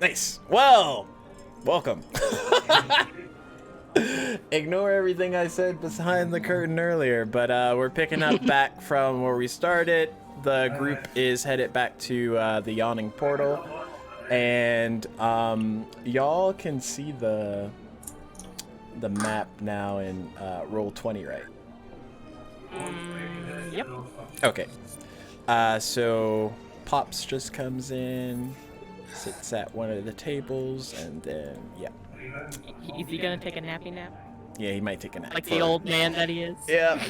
Nice. Well, welcome. Ignore everything I said behind the curtain earlier, but we're picking up back from where we started. The group is headed back to the Yawning Portal, and y'all can see the map now in roll 20, right? Yep. Okay. So Pops just comes in, sits at one of the tables, and then Is he gonna take a nappy nap? yeah, he might take a nap. Like the old man that he is? Yeah.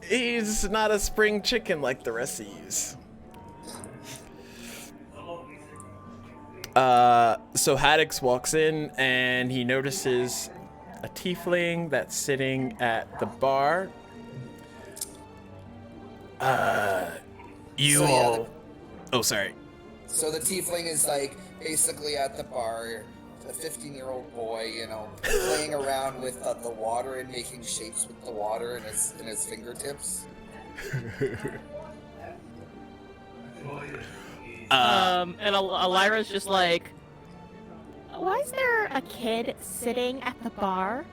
He's not a spring chicken like the rest of yous. So Haddix walks in and he notices a tiefling that's sitting at the bar. Oh, sorry. So the tiefling is like basically at the bar, a 15-year-old boy, you know, playing around with the water and making shapes with the water in his fingertips. And Elira's just like, why is there a kid sitting at the bar?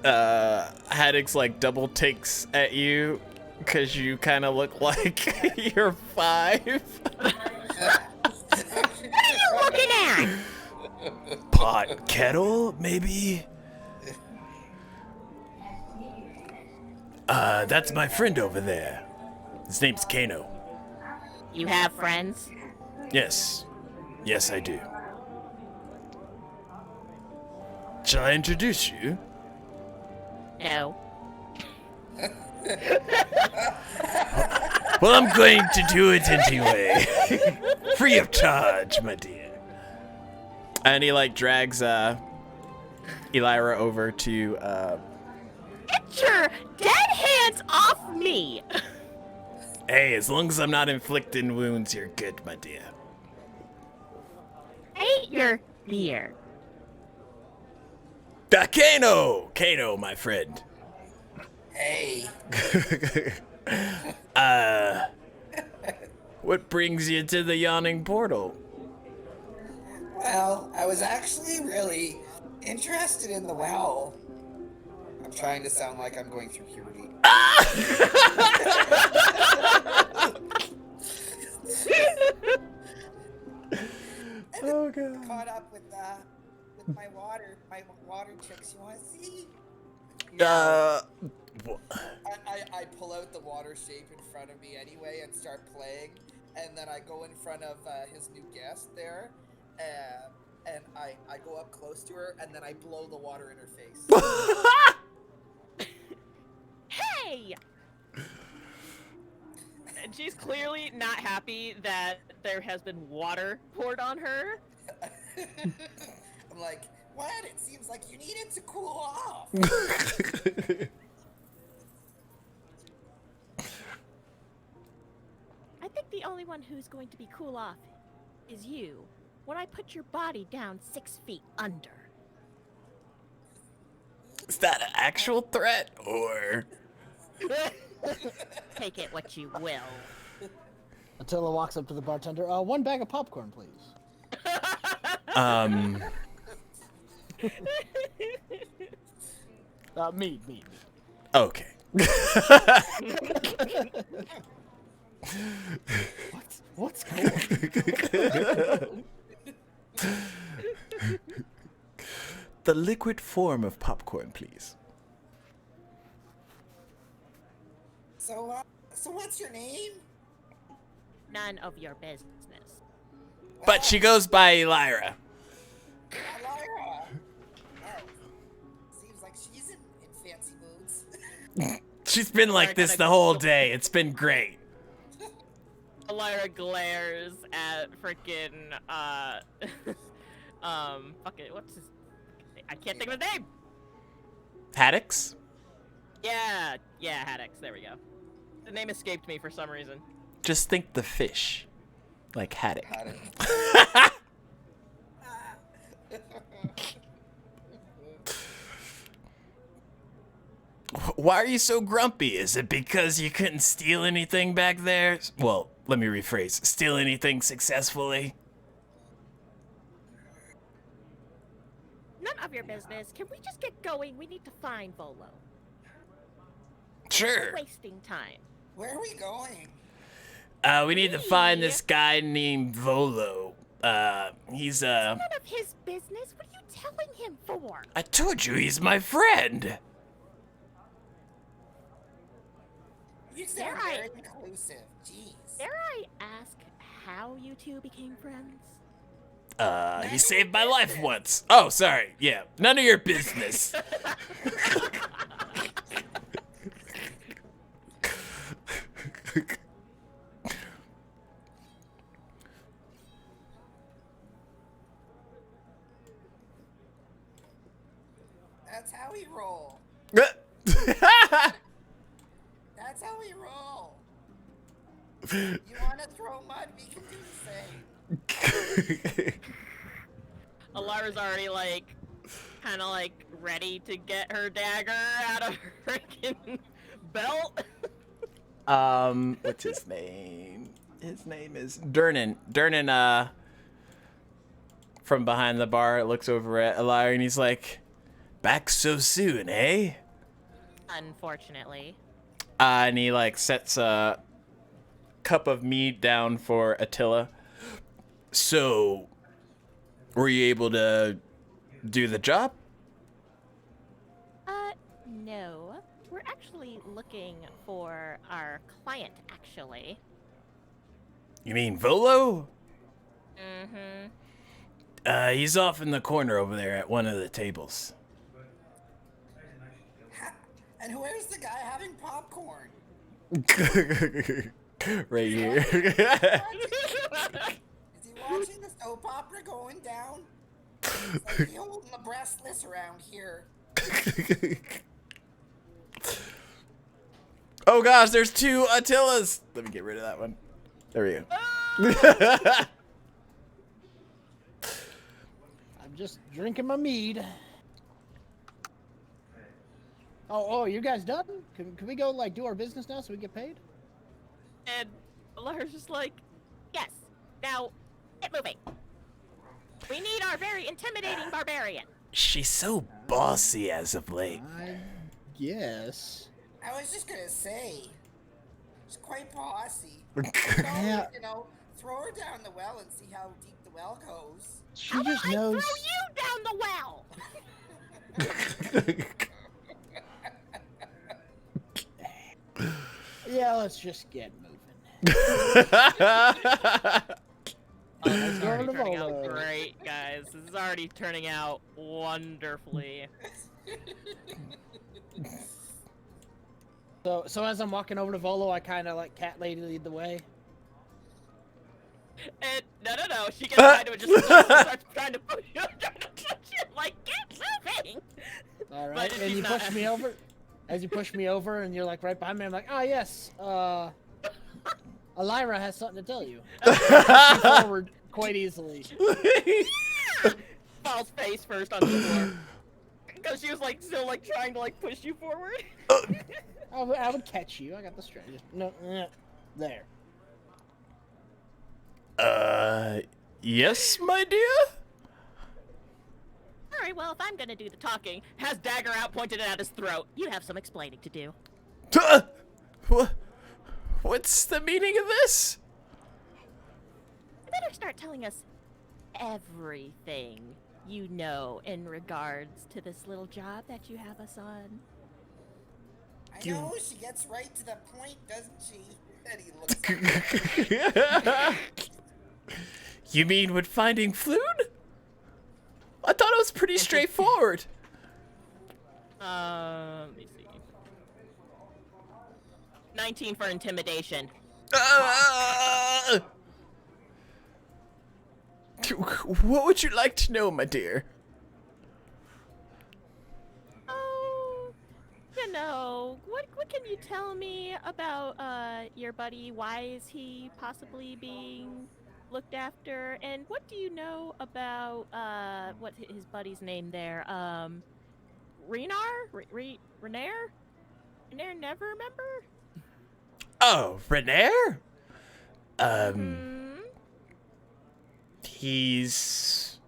Haddix like double takes at you because you kind of look like you're 5. What are you looking at? Pot kettle, maybe? That's my friend over there. His name's Kano. You have friends? Yes. Yes, I do. Shall I introduce you? No. Well, I'm going to do it anyway. Free of charge, my dear. And he, like, drags, Elira over to, Get your dead hands off me! Hey, as long as I'm not inflicting wounds, you're good, my dear. Hate your beer. Kano! Kano, my friend. Hey. What brings you to the Yawning Portal? Well, I was actually really interested in the well. I'm trying to sound like I'm going through puberty. Oh god. Caught up with my water tricks. You want to see? I pull out the water shape in front of me anyway and start playing, and then I go in front of his new guest there, and I go up close to her, and then I blow the water in her face. Hey! And she's clearly not happy that there has been water poured on her. I'm like, what? It seems like you need it to cool off. I think the only one who's going to be cool off is you when I put your body down 6 feet under. Is that an actual threat, or? Take it what you will. Attila walks up to the bartender. 1 bag of popcorn, please. Mead. Okay. What's going on? The liquid form of popcorn, please. So what's your name? None of your business. But she goes by Elira. Elira. Oh, seems like she's in fancy moods. She's been like this the whole day. It's been great. Elira glares at freaking fuck it, what's his? I can't think of his name. Haddix? Yeah, Haddix. There we go. The name escaped me for some reason. Just think the fish, like haddock. Why are you so grumpy? Is it because you couldn't steal anything back there? Well, let me rephrase. Steal anything successfully? None of your business. Can we just get going? We need to find Volo. Sure. We're wasting time. Where are we going? We need to find this guy named Volo. He's None of his business. What are you telling him for? I told you he's my friend. You sound Dare I- very inclusive. Jeez. Dare I ask how you two became friends? He saved my life once. Oh, sorry. Yeah, none of your business. That's how we roll. Uh, That's how we roll. You want to throw mud? We can do the same. Alara's already like, kind of like ready to get her dagger out of her freaking belt. What's his name? His name is Durnan. Durnan, from behind the bar, looks over at Elara and he's like, back so soon, eh? Unfortunately. And he like sets a cup of mead down for Attila. So, were you able to do the job? No. We're actually looking for our client, actually. You mean Volo? Mm-hmm. He's off in the corner over there at one of the tables. And where's the guy having popcorn? Right here. Is he watching the soap opera going down? It's like he holding the breastless around here. Oh gosh, there's two Attilas. Let me get rid of that one. There we go. I'm just drinking my mead. Oh, you guys done? Can we go like do our business now so we get paid? And Alara's just like, yes. Now, get moving. We need our very intimidating barbarian. She's so bossy as of late. I guess. I was just gonna say, she's quite bossy. Yeah. You know, throw her down the well and see how deep the well goes. She How about just I knows. throw you down the well? Yeah, let's just get moving. Oh, this is Go already to turning out Volo. great, guys. This is already turning out wonderfully. So as I'm walking over to Volo, I kind of like cat lady lead the way. And no, she gets behind him and just starts trying to push you, like, get moving! All But right, and she's you not- push me over. As you push me over, and you're like right behind me, I'm like, ah, yes. Elira has something to tell you. I push you forward quite easily. Falls face first on the floor. Because she was like still like trying to like push you forward. I would catch you. I got the strength. No, there. Yes, my dear? Alright, well if I'm gonna do the talking, has dagger out pointed at his throat. You have some explaining to do. What's the meaning of this? You better start telling us everything you know in regards to this little job that you have us on. I know, she gets right to the point, doesn't she? And he looks at You mean with finding Flood? I thought it was pretty straightforward. Let me see. 19 for intimidation. What would you like to know, my dear? Oh, you know, what can you tell me about your buddy? Why is he possibly being looked after? And what do you know about what's his buddy's name there? Renar? Renair? never remember? Oh, Renair? Hmm? He's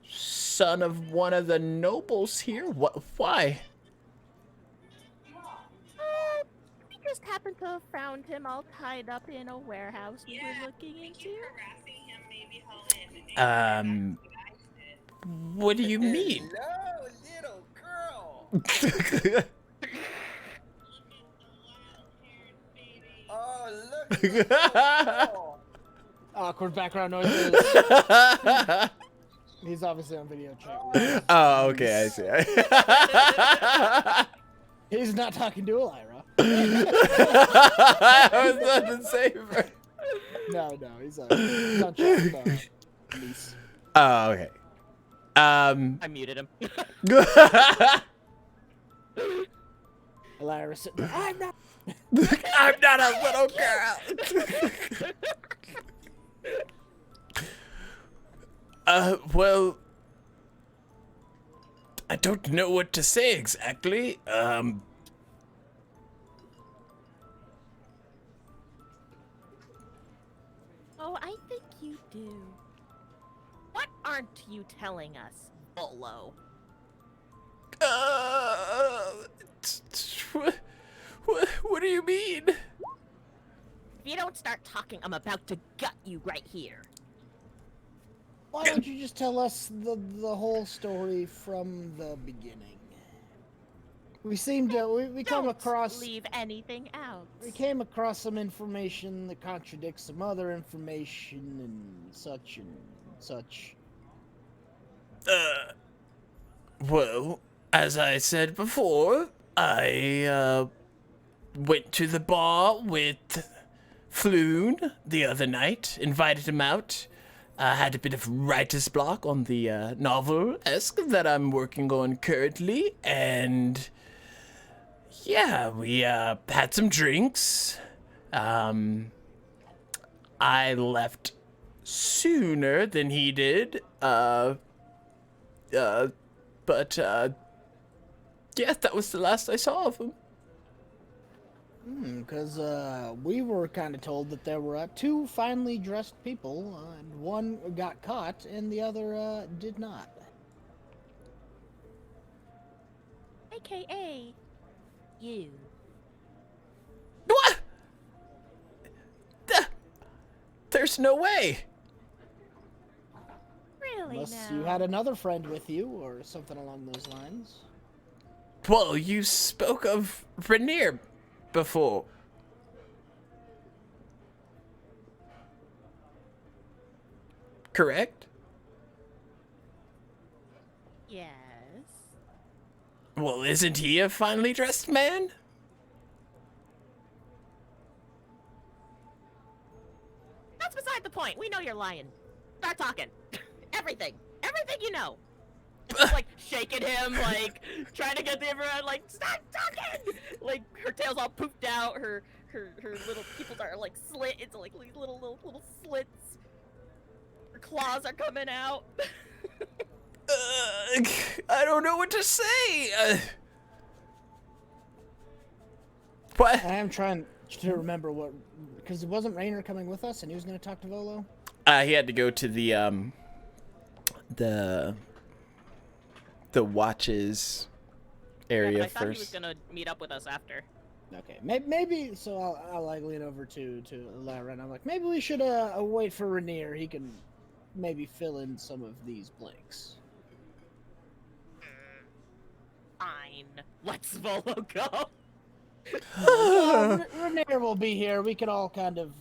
son of one of the nobles here. What? Why? We just happened to have found him all tied up in a warehouse we were looking into. What do you mean? Hello, little girl. Oh, look at the little girl. Awkward background noises. He's obviously on video chat. Oh, okay, I see. He's not talking to Elira. I was about to say. No, he's on chat with Elise. Oh, okay. I muted him. Elira sitting there, I'm not. I'm not a little girl. Well, I don't know what to say exactly. Oh, I think you do. What aren't you telling us, Bolo? What do you mean? If you don't start talking, I'm about to gut you right here. Why don't you just tell us the whole story from the beginning? We seem to we come Don't across leave anything out. we came across some information that contradicts some other information and such and such. Well, as I said before, I went to the bar with Floon the other night, invited him out. Had a bit of writer's block on the novel-esque that I'm working on currently, and yeah, we had some drinks. I left sooner than he did, but yeah, that was the last I saw of him. Because we were kind of told that there were two finely dressed people, and one got caught and the other did not. AKA you. What? There's no way. Really Unless now? you had another friend with you or something along those lines. Well, you spoke of Rainier before. Correct? Yes. Well, isn't he a finely dressed man? That's beside the point. We know you're lying. Start talking. Everything. Everything you know. It's just, like shaking him, like trying to get the everyone like stop talking. Like her tail's all poofed out. Her little pupils are like slit into like little slits. Her claws are coming out. I don't know what to say. What? I am trying to remember what, because it wasn't Rainer coming with us and he was going to talk to Volo? He had to go to the watches area Yeah, but I thought he was first. gonna meet up with us after. Okay, maybe so I'll like lean over to Lara and I'm like, maybe we should wait for Rainier. He can maybe fill in some of these blanks. Fine. Let's Volo go. Rainier will be here. We can all kind of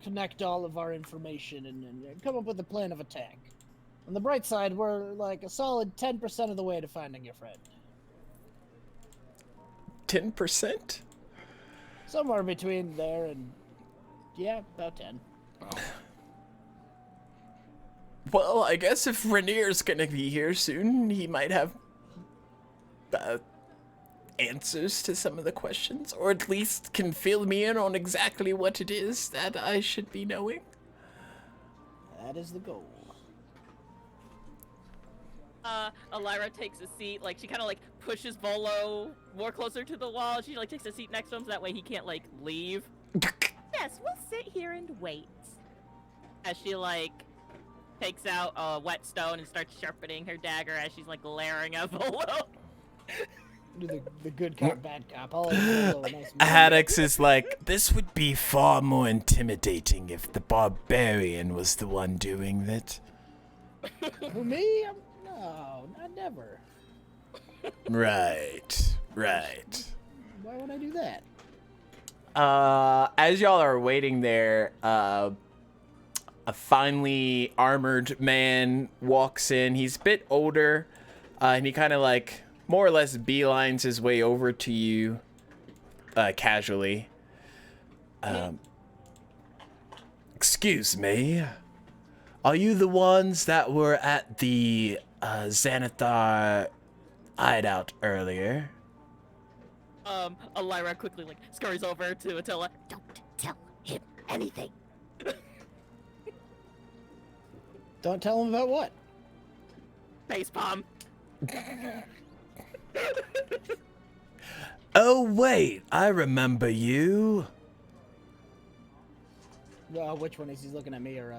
connect all of our information and come up with a plan of attack. On the bright side, we're like a solid 10% of the way to finding your friend. 10%? Somewhere between there and, yeah, about 10. Well, I guess if Rainier's gonna be here soon, he might have answers to some of the questions, or at least can fill me in on exactly what it is that I should be knowing. That is the goal. Elira takes a seat. Like, she kind of, like, pushes Volo more closer to the wall. She, like, takes a seat next to him so that way he can't, like, leave. Yes, we'll sit here and wait. As she, like, takes out a whetstone and starts sharpening her dagger as she's, like, glaring at Volo. Do the good cop, bad cop. All over Volo, nice and Haddix is like, this would be far more intimidating if the barbarian was the one doing it. For me, no, not never. Right. Why would I do that? As y'all are waiting there, a finely armored man walks in. He's a bit older, and he kind of like more or less beelines his way over to you, casually. Excuse me. Are you the ones that were at the Xanathar hideout earlier? Elira quickly, like, scurries over to Attila. Don't tell him anything. Don't tell him about what? Facepalm. Oh, wait, I remember you. Which one is he looking at, me or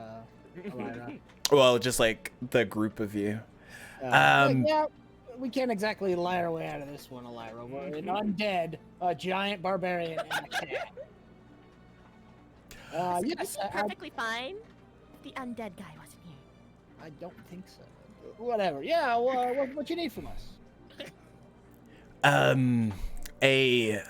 Elira? Well, just like the group of you. Yeah, we can't exactly lie our way out of this one, Elira. We're an undead, a giant barbarian, and a cat. Yes, Perfectly fine. The undead guy wasn't here. I don't think so. Whatever. Yeah, what you need from us? A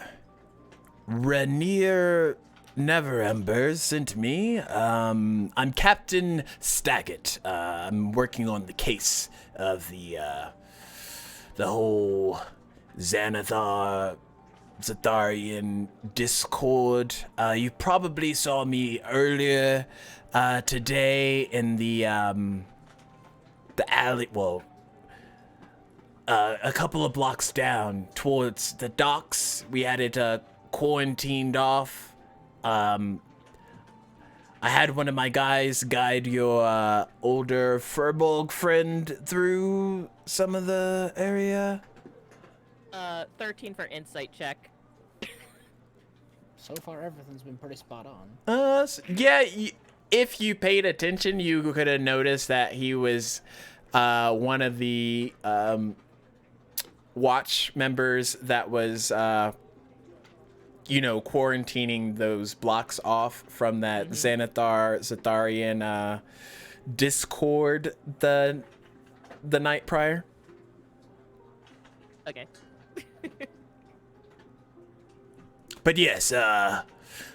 Rainier Neverember sent me. I'm Captain Staggett. I'm working on the case of the whole Xanatharian discord. You probably saw me earlier today in the alley. Well, a couple of blocks down towards the docks. We had it quarantined off. I had one of my guys guide your older Furbolg friend through some of the area. 13 for insight check. So far, everything's been pretty spot on. Yeah, if you paid attention, you could have noticed that he was one of the watch members that was quarantining those blocks off from that Xanatharian discord the night prior. Okay. But yes,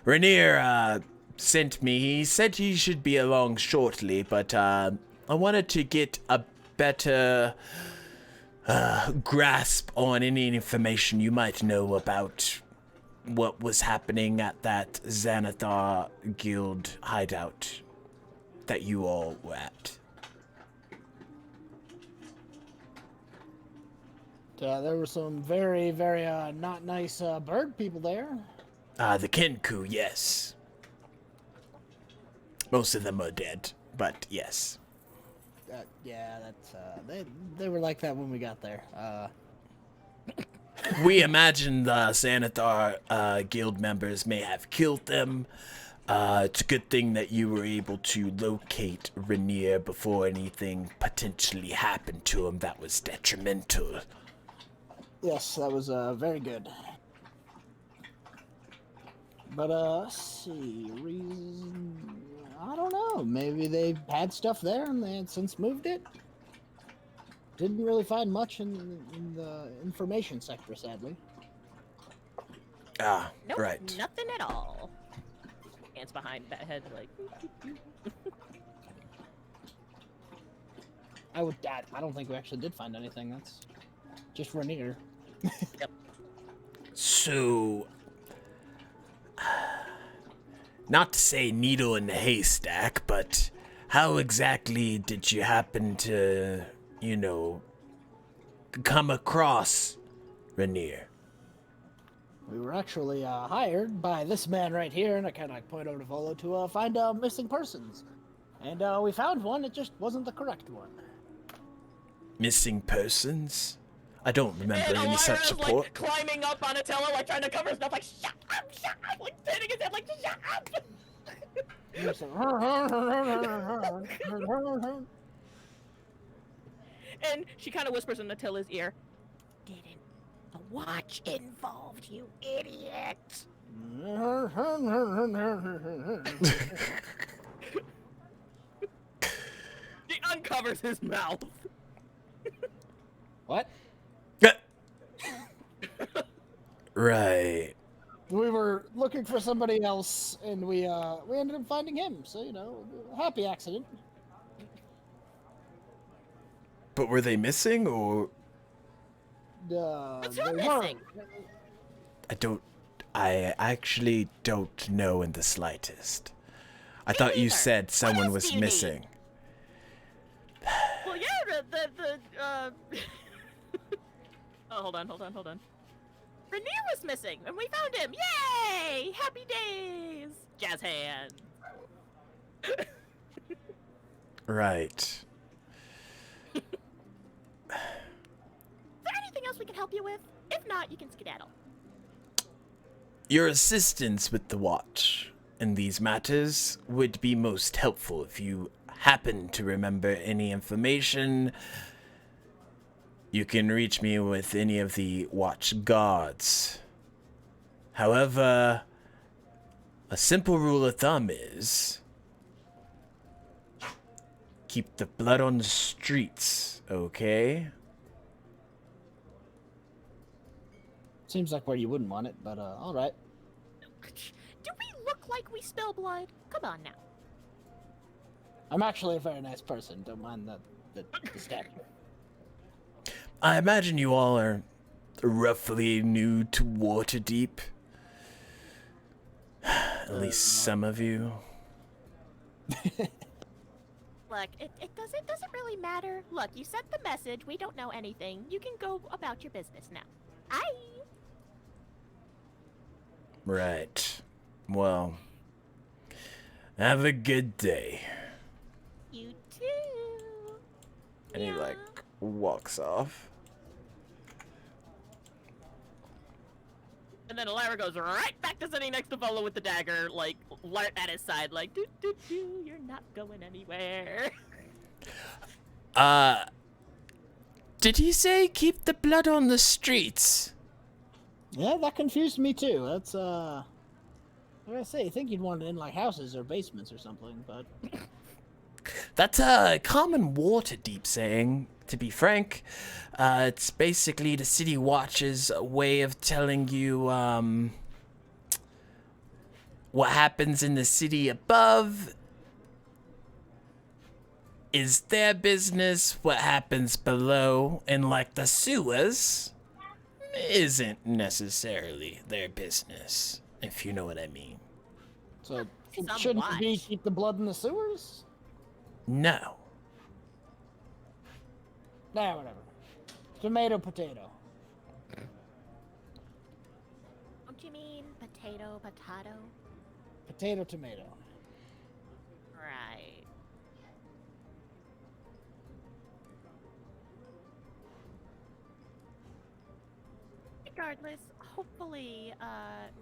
Rainier sent me. He said he should be along shortly, but I wanted to get a better grasp on any information you might know about what was happening at that Xanathar guild hideout that you all were at. There were some very, very not nice bird people there. The Kenku, yes. Most of them are dead, but yes. Yeah, that's they were like that when we got there. We imagine the Xanathar guild members may have killed them. It's a good thing that you were able to locate Rainier before anything potentially happened to him that was detrimental. Yes, that was very good. But let's see, reason, I don't know. Maybe they had stuff there and they had since moved it. Didn't really find much in the information sector, sadly. Ah, Nope, right. nothing at all. Hands behind that head, like. I don't think we actually did find anything. That's just Rainier. Yep. So, not to say needle in the haystack, but how exactly did you happen to, come across Rainier? We were actually hired by this man right here, and I kind of point over to Volo to find missing persons. And we found one, it just wasn't the correct one. missing persons? I don't remember any such report. Like climbing up on Attila, like trying to cover his mouth, like shut up, like hitting his head, like shut up. And she kind of whispers in Attila's ear, "Didn't the watch involved, you idiot?" She uncovers his mouth. What? Right. We were looking for somebody else, and we ended up finding him. So happy accident. But were they missing, or What's who they missing? weren't. I actually don't know in the slightest. I thought you neither. said someone else was do you need? missing. Well, yeah, Oh, hold on. Rainier was missing, and we found him. Yay! Happy days! Jazz hands. Right. Is there anything else we can help you with? If not, you can skedaddle. Your assistance with the watch in these matters would be most helpful if you happen to remember any information. You can reach me with any of the watch guards. However, a simple rule of thumb is keep the blood on the streets, okay? Seems like where you wouldn't want it, but all right. Do we look like we spill blood? Come on now. I'm actually a very nice person. Don't mind the stabbing. I imagine you all are roughly new to Waterdeep. At least some of you. Look, it doesn't really matter. Look, you sent the message. We don't know anything. You can go about your business now. Aye. Right. Well, have a good day. You too. And he, Yeah. walks off. And then Alara goes right back to sitting next to Volo with the dagger, like, at his side, like, do, you're not going anywhere. Did he say keep the blood on the streets? Yeah, that confused me too. That's what did I say? I think you'd want it in like houses or basements or something, but That's a common Waterdeep saying, to be frank. It's basically the City Watch's way of telling you, what happens in the city above is their business. What happens below in, the sewers isn't necessarily their business, if you know what I mean. so Some shouldn't it be watch. keep the blood in the sewers? No. Nah, whatever. Tomato, potato. Don't you mean potato? Potato, tomato. Right. Regardless, hopefully,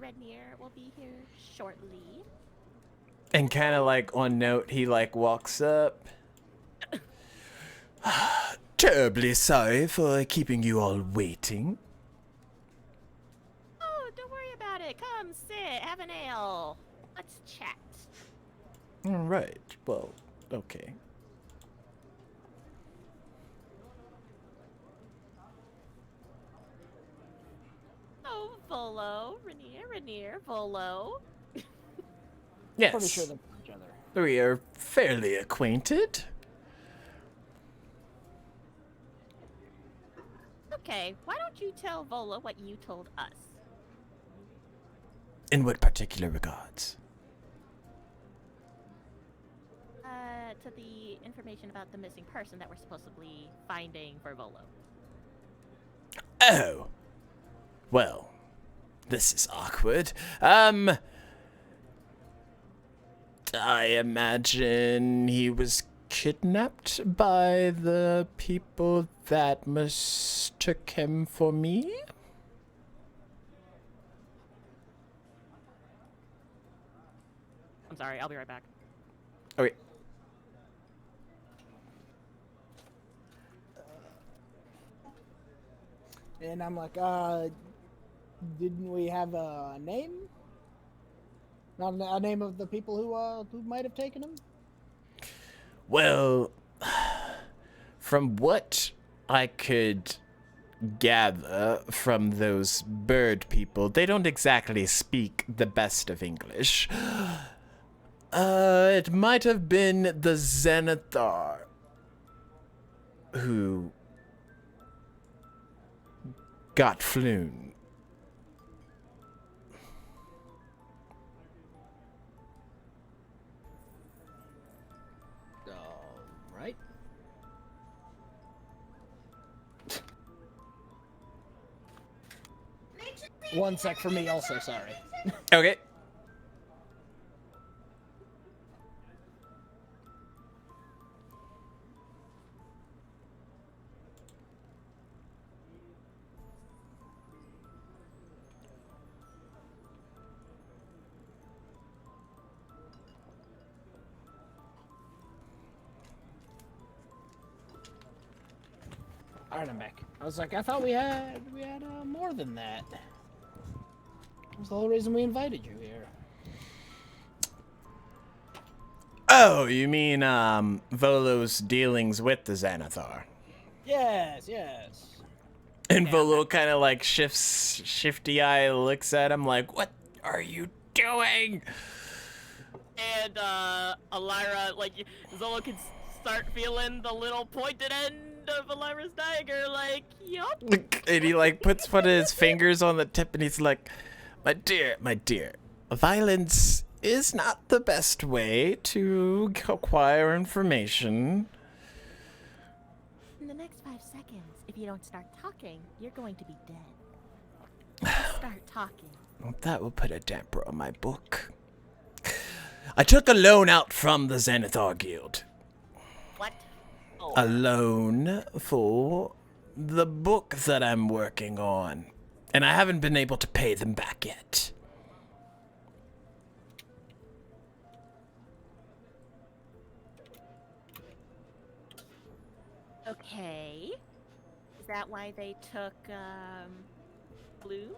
Rednier will be here shortly. And kind of on note, he walks up. Terribly sorry for keeping you all waiting. Oh, don't worry about it. Come sit, have an ale. Let's chat. All right. Well, okay. Oh, Volo, Rainier, Volo. Yes. Pretty sure they're each other. We are fairly acquainted. Okay, why don't you tell Volo what you told us? In what particular regards? To the information about the missing person that we're supposedly finding for Volo. Oh. Well, this is awkward. I imagine he was kidnapped by the people that mistook him for me? I'm sorry, I'll be right back. Okay. And I'm like, didn't we have a name? Not a name of the people who might have taken him? Well, from what I could gather from those bird people, they don't exactly speak the best of English. It might have been the Xanathar who got flown. Right. One sec for me also, sorry. Okay. Alright, I'm back. I was like, I thought we had more than that. That was the whole reason we invited you here. Oh, you mean, Volo's dealings with the Xanathar? Yes, yes. And Volo kind of like shifty eye looks at him like, what are you doing? And Elira, like, Zolo can start feeling the little pointed end of Elira's dagger, like, yup. And he like puts one of his fingers on the tip and he's like, my dear, violence is not the best way to acquire information. In the next 5 seconds, if you don't start talking, you're going to be dead. Start talking. Well, that will put a damper on my book. I took a loan out from the Xanathar Guild. What? Oh. A loan for the book that I'm working on. And I haven't been able to pay them back yet. Okay. Is that why they took, Bloom?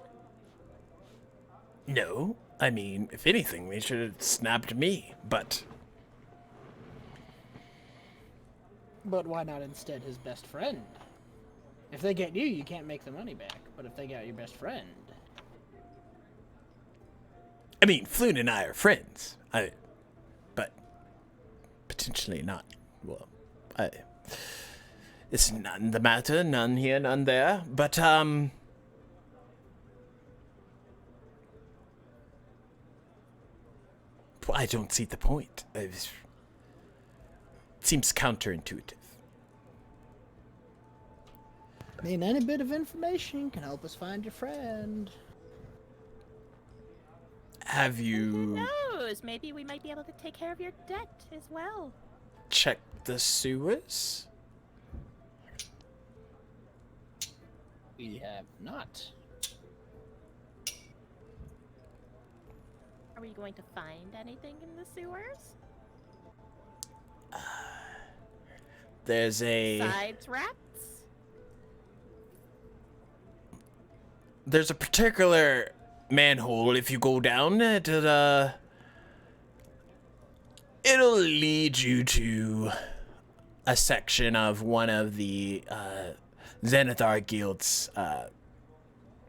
No, I mean, if anything, they should have snapped me, but... But why not instead his best friend? If they get you, you can't make the money back. But if they got your best friend... I mean, Floon and I are friends. But potentially not. Well, it's none the matter, none here, none there. But, I don't see the point. It seems counterintuitive. I mean, any bit of information can help us find your friend. Have Who you knows? Maybe we might be able to take care of your debt as well. checked the sewers? We have not. Are we going to find anything in the sewers? There's a... Besides rats? There's a particular manhole if you go down it'll lead you to a section of one of the Xanathar Guild's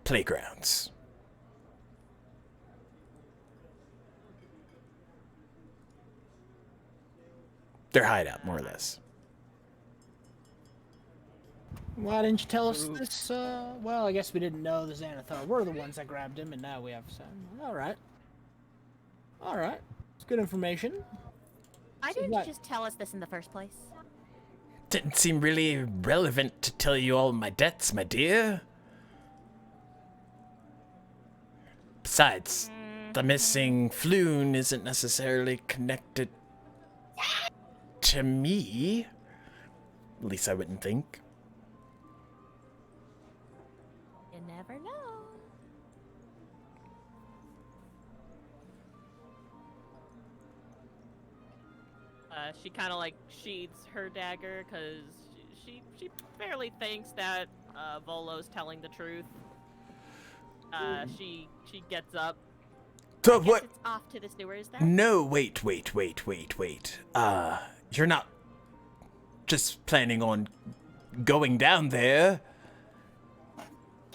playgrounds. Their hideout, more or less. Why didn't you tell us this? Well, I guess we didn't know the Xanathar. We're the ones that grabbed him, and now we have some. All right. All right. It's good information. Why So didn't what? you just tell us this in the first place? Didn't seem really relevant to tell you all my debts, my dear. Besides, the missing Floon isn't necessarily connected to me. At least I wouldn't think. She kind of like sheathes her dagger because she barely thinks that Volo's telling the truth. She gets up. So I guess what? it's off to the sewers then. No, wait. You're not just planning on going down there.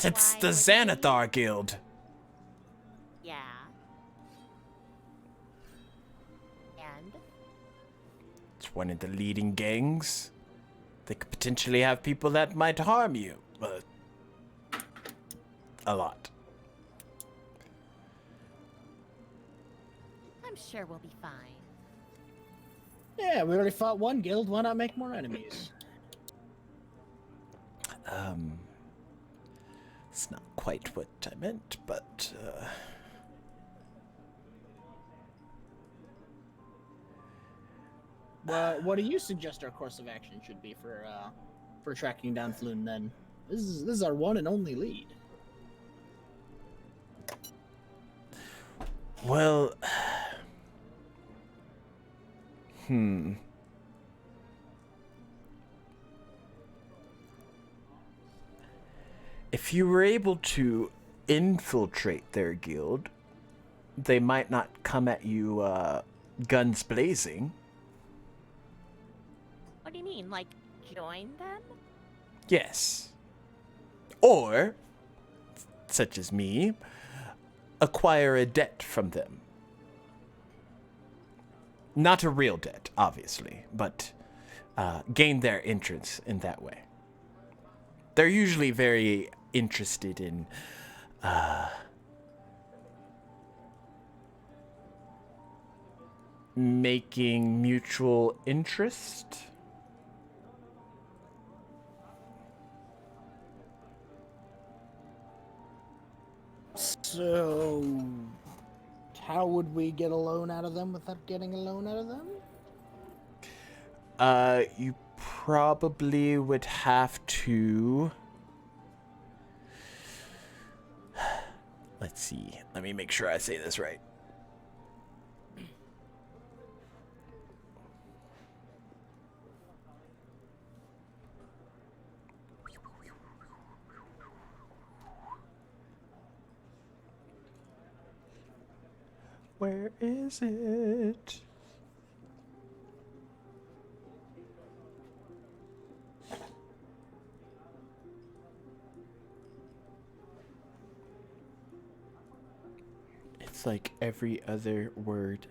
It's Why the would we? Xanathar Guild. Yeah. And It's one of the leading gangs. They could potentially have people that might harm you. A lot. I'm sure we'll be fine. Yeah, we already fought one guild. Why not make more enemies? It's not quite what I meant, but, What do you suggest our course of action should be for tracking down Floon? Then this is our one and only lead. well, If you were able to infiltrate their guild, they might not come at you, guns blazing. What do you mean? Like, join them? Yes. Or, such as me, acquire a debt from them. Not a real debt, obviously, but gain their interest in that way. They're usually very interested in making mutual interest. So, how would we get a loan out of them without getting a loan out of them? You probably would have to... Let's see. Let me make sure I say this right. Where is it? It's like every other word.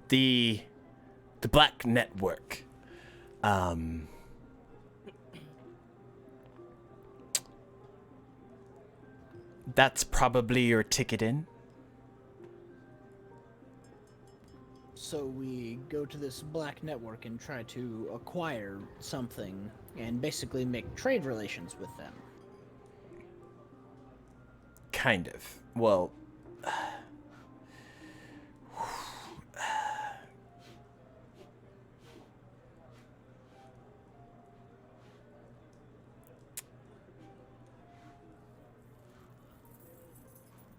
The Black Network. That's probably your ticket in. So we go to this black network and try to acquire something and basically make trade relations with them. Kind of. Well,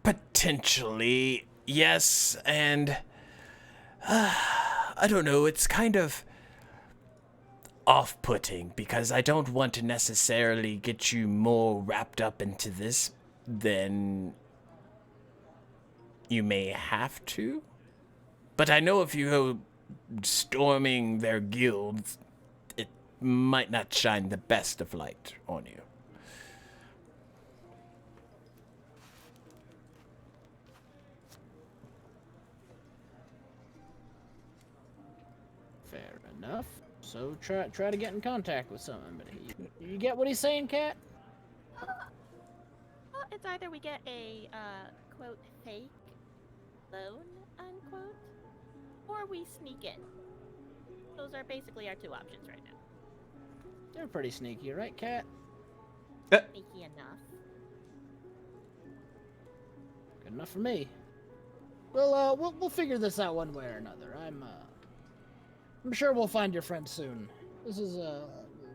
potentially, yes, and I don't know, it's kind of off-putting because I don't want to necessarily get you more wrapped up into this than you may have to. But I know if you go storming their guilds, it might not shine the best of light on you. Fair enough. So try to get in contact with somebody. You get what he's saying, Cat? Well, it's either we get a quote fake loan unquote, or we sneak in. Those are basically our two options right now. They're pretty sneaky, right, Cat? Sneaky enough. Good enough for me. We'll figure this out one way or another. I'm sure we'll find your friend soon. This is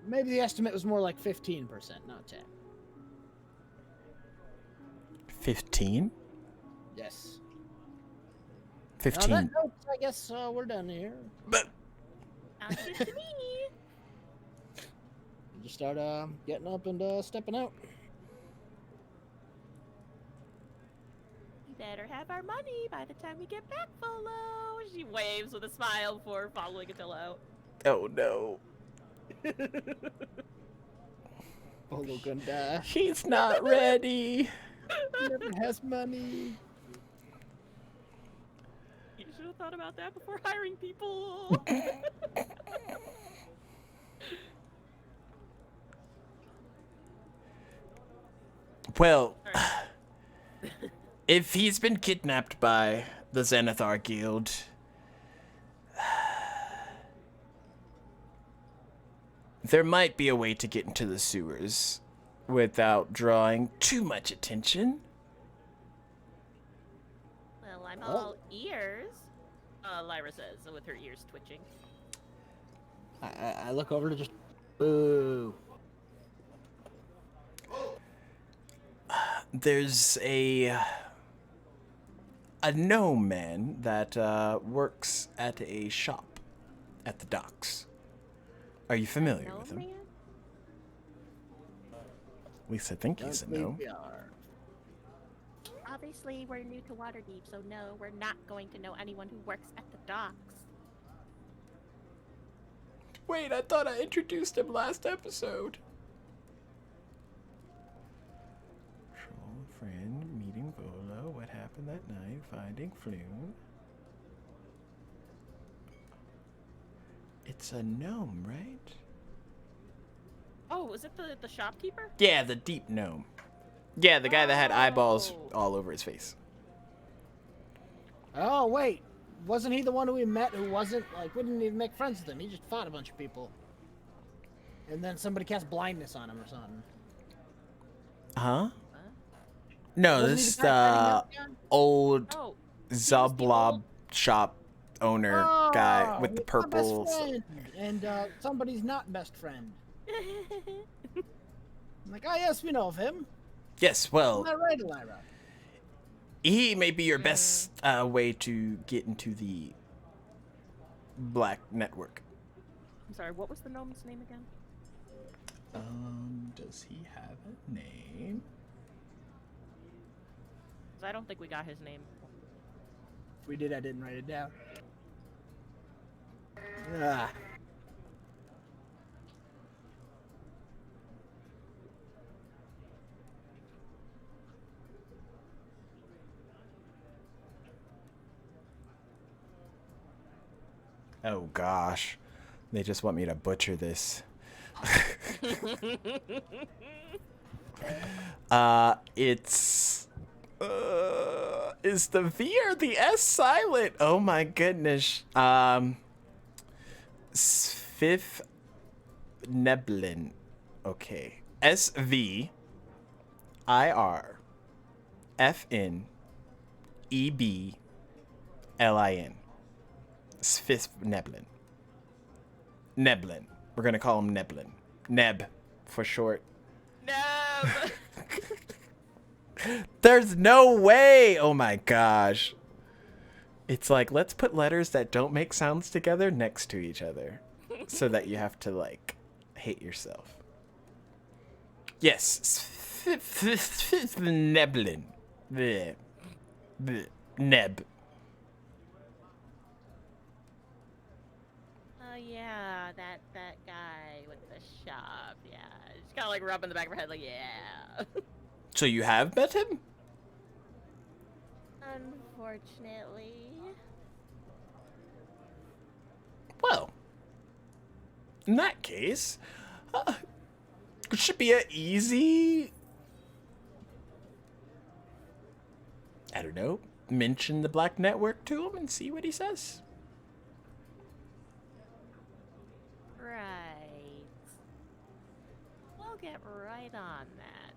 maybe the estimate was more like 15%, not 10. 15? Yes. On that 15. note, I guess we're done here. But Sounds good to me. We just start getting up and stepping out. We better have our money by the time we get back, Folo. She waves with a smile before following Attila out. oh no. Polo gonna die. He's not ready. He never has money. You should have thought about that before hiring people. Well, if he's been kidnapped by the Xanathar Guild, there might be a way to get into the sewers without drawing too much attention. Well, I'm all ears, Lyra says, with her ears twitching. I look over to just boo. There's a gnome man that works at a shop at the docks. Are you familiar No, with him? man? At least I think he's a Don't think gnome. we are. Obviously, we're new to Waterdeep, so no, we're not going to know anyone who works at the docks. Wait, I thought I introduced him last episode. Troll friend, meeting Volo, what happened that night, finding Flume. It's a gnome, right? Oh, was it the shopkeeper? Yeah, the deep gnome. Yeah, the guy that had eyeballs Oh. all over his face. Oh wait, wasn't he the one who we met who wasn't like we didn't even make friends with him? He just fought a bunch of people, and then somebody cast blindness on him or something. Huh? No, Wasn't he this is the guy fighting the that guy? old Oh, Zoblob shop owner guy with the he's my purple. best friend, and somebody's not best friend. I'm like, oh yes, we know of him. Yes, Am well, I right, Lyra? he may be your best way to get into the black network. I'm sorry, what was the gnome's name again? Does he have a name? 'Cause I don't think we got his name. If we did, I didn't write it down. Ah. Oh gosh, they just want me to butcher this. It's is the V or the S silent? Oh my goodness. Svith Neblin. Okay. SVIRFNEBLIN. Svith Neblin. Neblin. We're gonna call him Neblin. Neb for short. No. There's no way! Oh my gosh. It's like, let's put letters that don't make sounds together next to each other. So that you have to, like, hate yourself. Yes. Neblin. Bleh. Bleh. Neb. Oh yeah, that guy with the shop. Yeah, just kind of like rubbing the back of her head, like yeah. So you have met him? Unfortunately. Well, in that case, it should be a easy, I don't know, mention the Black Network to him and see what he says. Right. We'll get right on that.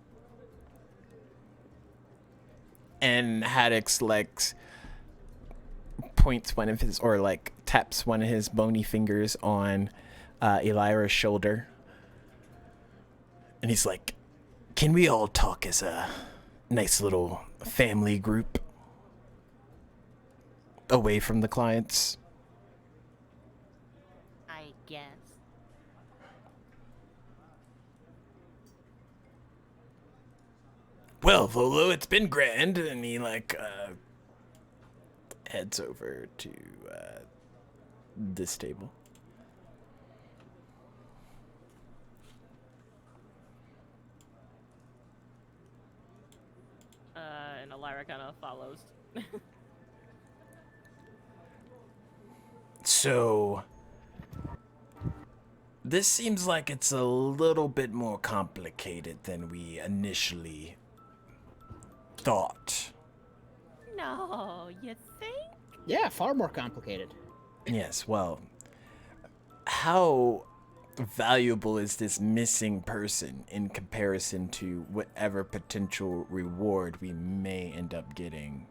And Haddix, like, points one of his, or, like, taps one of his bony fingers on Elira's shoulder. And he's like, can we all talk as a nice little family group? away from the clients. I guess. Well, Volo, it's been grand, and he heads over to this table. And Elira kind of follows. So, this seems like it's a little bit more complicated than we initially thought. No, you think? Yeah, far more complicated. Yes, well, how valuable is this missing person in comparison to whatever potential reward we may end up getting?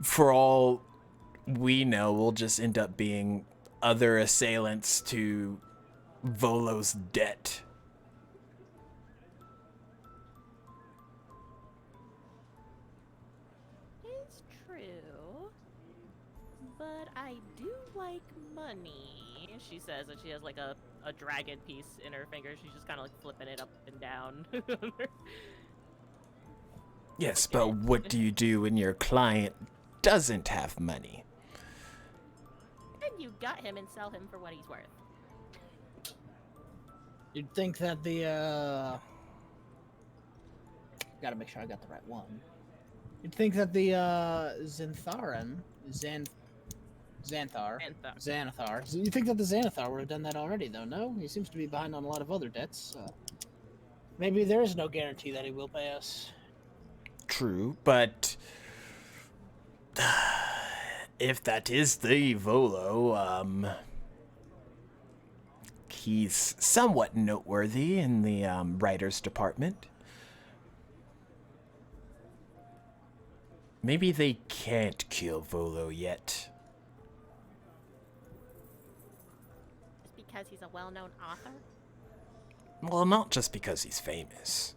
For all we know, we'll just end up being other assailants to Volo's debt. It's true. But I do like money, she says, and she has like a dragon piece in her finger. She's just kind of like flipping it up and down. Yes, but what do you do when your client doesn't have money? And you gut him and sell him for what he's worth. You'd think that the gotta make sure I got the right one. You'd think that the Xanathar. You think that the Xanathar would have done that already, though? No, he seems to be behind on a lot of other debts. Maybe there is no guarantee that he will pay us. True, but if that is the Volo, he's somewhat noteworthy in the writers department. Maybe they can't kill Volo yet. Just because he's a well-known author? Well, not just because he's famous.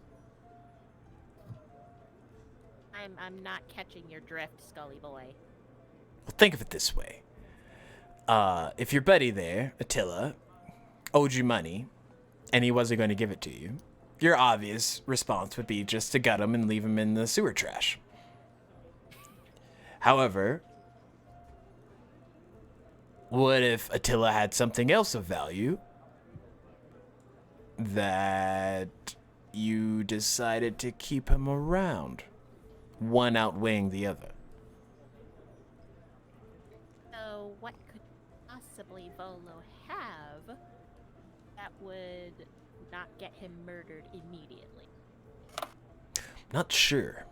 I'm not catching your drift, Scully boy. Well, think of it this way. If your buddy there, Attila, owed you money, and he wasn't going to give it to you, your obvious response would be just to gut him and leave him in the sewer trash. However, what if Attila had something else of value that you decided to keep him around, one outweighing the other? So what could possibly Volo have that would not get him murdered immediately? Not sure.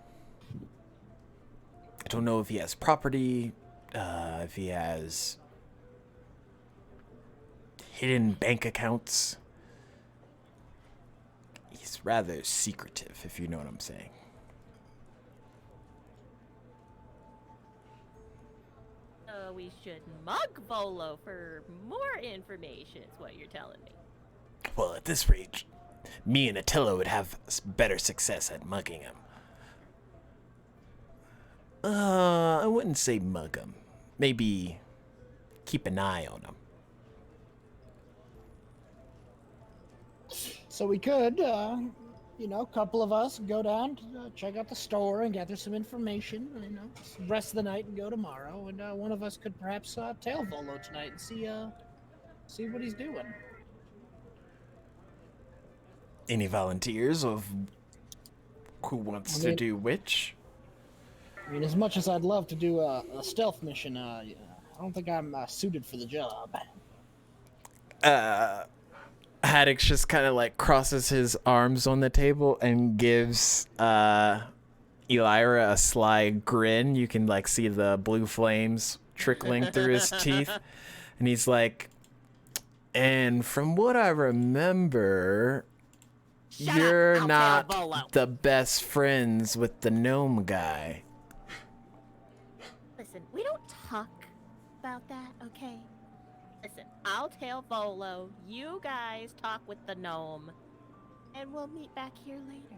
I don't know if he has property, if he has hidden bank accounts. He's rather secretive, if you know what I'm saying. We should mug Volo for more information, is what you're telling me. Well, at this rate, me and Attila would have better success at mugging him. I wouldn't say mug him. Maybe keep an eye on him. So we could, a couple of us go down, check out the store and gather some information, rest of the night and go tomorrow, and one of us could perhaps tail Volo tonight and see what he's doing. Any volunteers of who wants to do which? I mean, as much as I'd love to do a stealth mission, I don't think I'm suited for the job. Haddix just kind of like crosses his arms on the table and gives Elira a sly grin. You can like see the blue flames trickling through his teeth. And he's like, and from what I remember, you're not the best friends with the gnome guy. Listen, we don't talk about that, okay? Listen, I'll tail Volo, you guys talk with the gnome, and we'll meet back here later.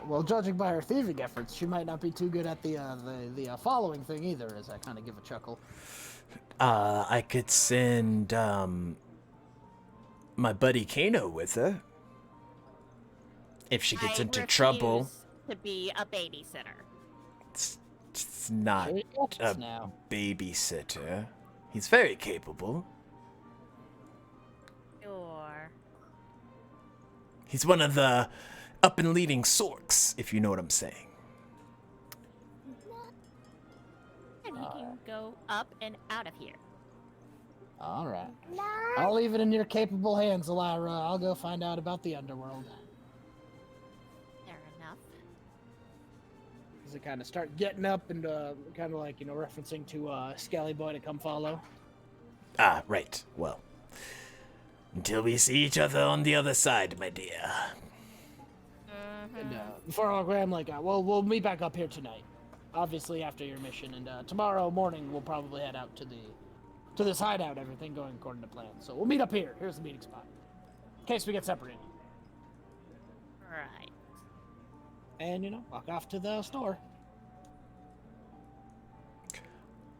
Well, judging by her thieving efforts, she might not be too good at the following thing either. As I kind of give a chuckle. I could send my buddy Kano with her if she gets into trouble. refuse to be a babysitter. It's not Yes, a now. babysitter. He's very capable. Sure. He's one of the up and leading sorks, if you know what I'm saying. And he can go up and out of here. All right. I'll leave it in your capable hands, Elira. I'll go find out about the underworld. Fair enough. As they kind of start getting up and kind of like, referencing to Skelly Boy to come follow. Ah, right. Well, until we see each other on the other side, my dear. And before I'll grab, like, we'll meet back up here tonight. Obviously after your mission, and tomorrow morning we'll probably head out to this hideout. Everything going according to plan. So we'll meet up here. Here's the meeting spot. In case we get separated. Right. And walk off to the store.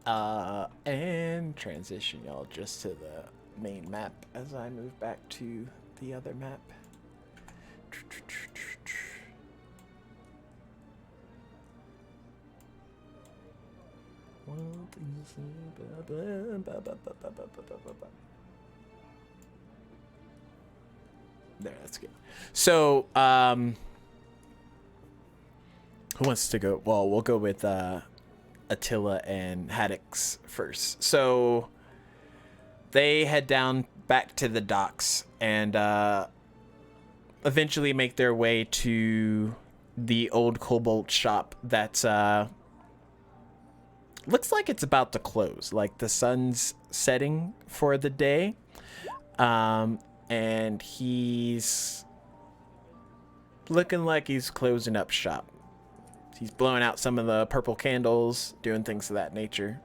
And transition y'all just to the main map as I move back to the other map. There, that's good. So, who wants to go? Well, we'll go with Attila and Haddix first. So they head down back to the docks and eventually make their way to the old Cobalt shop that's looks like it's about to close. Like the sun's setting for the day. And he's looking like he's closing up shop. He's blowing out some of the purple candles, doing things of that nature.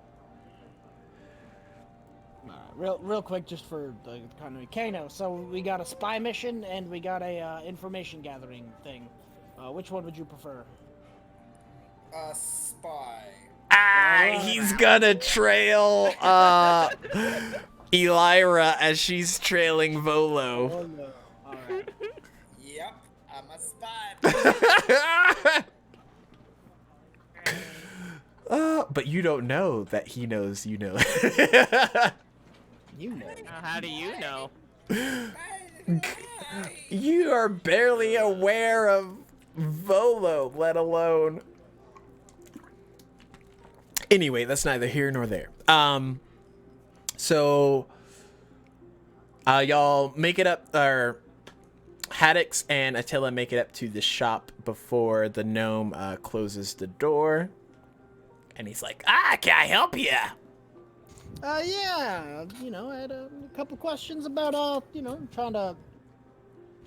Real quick, just for the continuity. Kano, so we got a spy mission and we got a information gathering thing. Which one would you prefer? Spy. He's gonna trail Elira as she's trailing Volo. Oh, no. All right. Yep, I'm a spy. But you don't know that he knows you know. You know. How do you know? You are barely aware of Volo, let alone. Anyway, that's neither here nor there. So y'all make it up, or Haddix and Attila make it up to the shop before the gnome closes the door. And he's like, can I help you? Yeah, I had a couple questions about, trying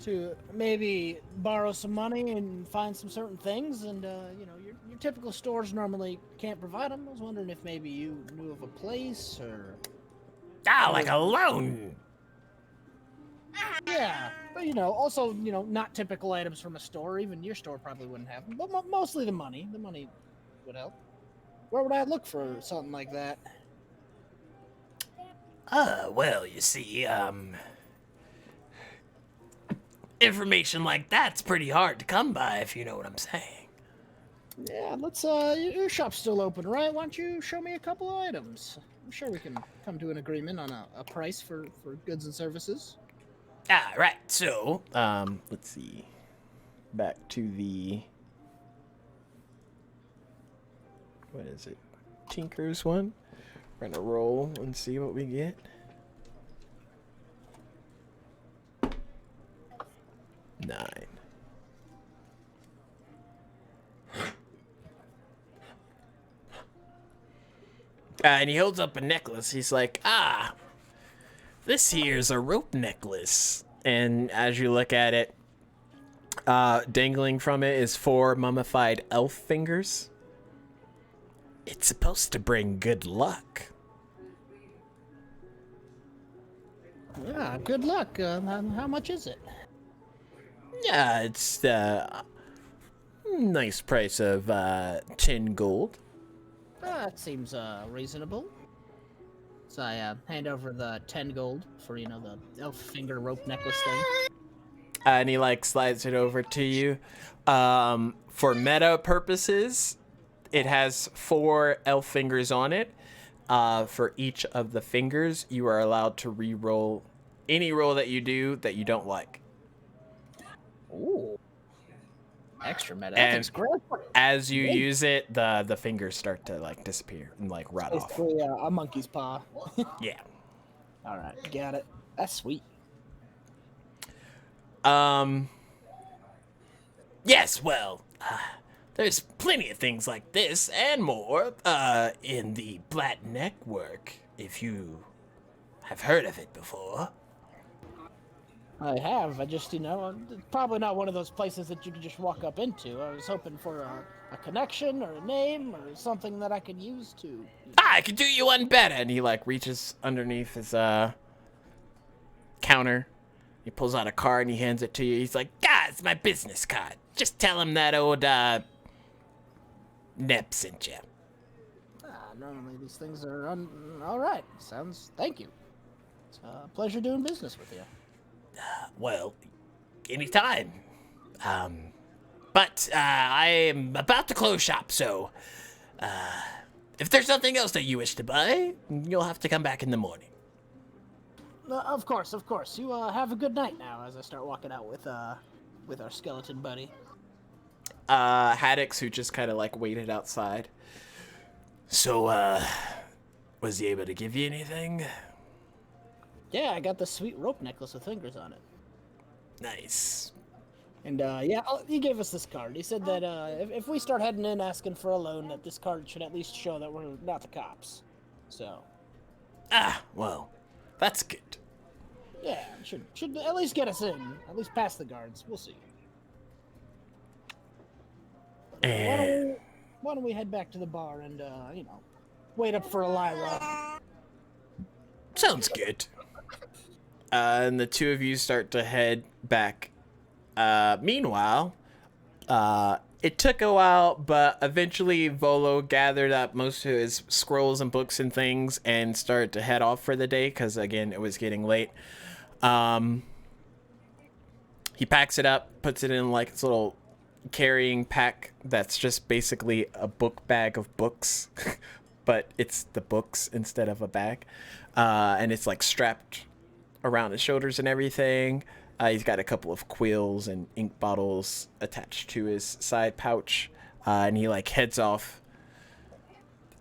to maybe borrow some money and find some certain things, and your typical stores normally can't provide them. I was wondering if maybe you knew of a place or. Like a loan. Yeah, but also not typical items from a store. Even your store probably wouldn't have them, but mostly the money. The money would help. Where would I look for something like that? Well, you see, information like that's pretty hard to come by, if you know what I'm saying. Yeah, let's, your shop's still open, right? Why don't you show me a couple of items? I'm sure we can come to an agreement on a price for goods and services. Right, so, let's see. Back to the... What is it? Tinker's one? We're gonna roll and see what we get. Nine. And he holds up a necklace. He's like, this here's a rope necklace. And as you look at it, dangling from it is 4 mummified elf fingers. It's supposed to bring good luck. Yeah, good luck. How much is it? Yeah, it's Nice price of 10 gold. That seems reasonable. So I hand over the 10 gold for, the elf finger rope necklace thing. And he like slides it over to you. For meta purposes, it has 4 elf fingers on it. For each of the fingers, you are allowed to re-roll any roll that you do that you don't like. Ooh. Extra meta. And That's great. as you use it, the fingers start to like disappear and like rot off. Basically a monkey's paw. Yeah. All right, got it. That's sweet. Yes, well, there's plenty of things like this and more in the Black Network, if you have heard of it before. I have. I just, probably not one of those places that you could just walk up into. I was hoping for a connection or a name or something that I could use to. I could do you one better. And he like reaches underneath his counter. He pulls out a card and he hands it to you. He's like, "Guys, my business card. Just tell him that old Nep sent you." Normally these things are all right. Thank you. It's a pleasure doing business with you. Well, anytime. But I am about to close shop, so if there's something else that you wish to buy, you'll have to come back in the morning. Of course. You have a good night now. As I start walking out with our skeleton buddy. Haddix, who just kind of like waited outside. So, was he able to give you anything? Yeah, I got the sweet rope necklace with fingers on it. Nice. And he gave us this card. He said that if we start heading in asking for a loan, that this card should at least show that we're not the cops. So. Well, that's good. Yeah, should at least get us in. At least past the guards. We'll see. And Why don't we head back to the bar and wait up for Elira? sounds good. And the two of you start to head back. Meanwhile, it took a while, but eventually Volo gathered up most of his scrolls and books and things and started to head off for the day because, again, it was getting late. He packs it up, puts it in like his little carrying pack that's just basically a book bag of books, but it's the books instead of a bag. And it's like strapped around his shoulders and everything. He's got a couple of quills and ink bottles attached to his side pouch. And he like heads off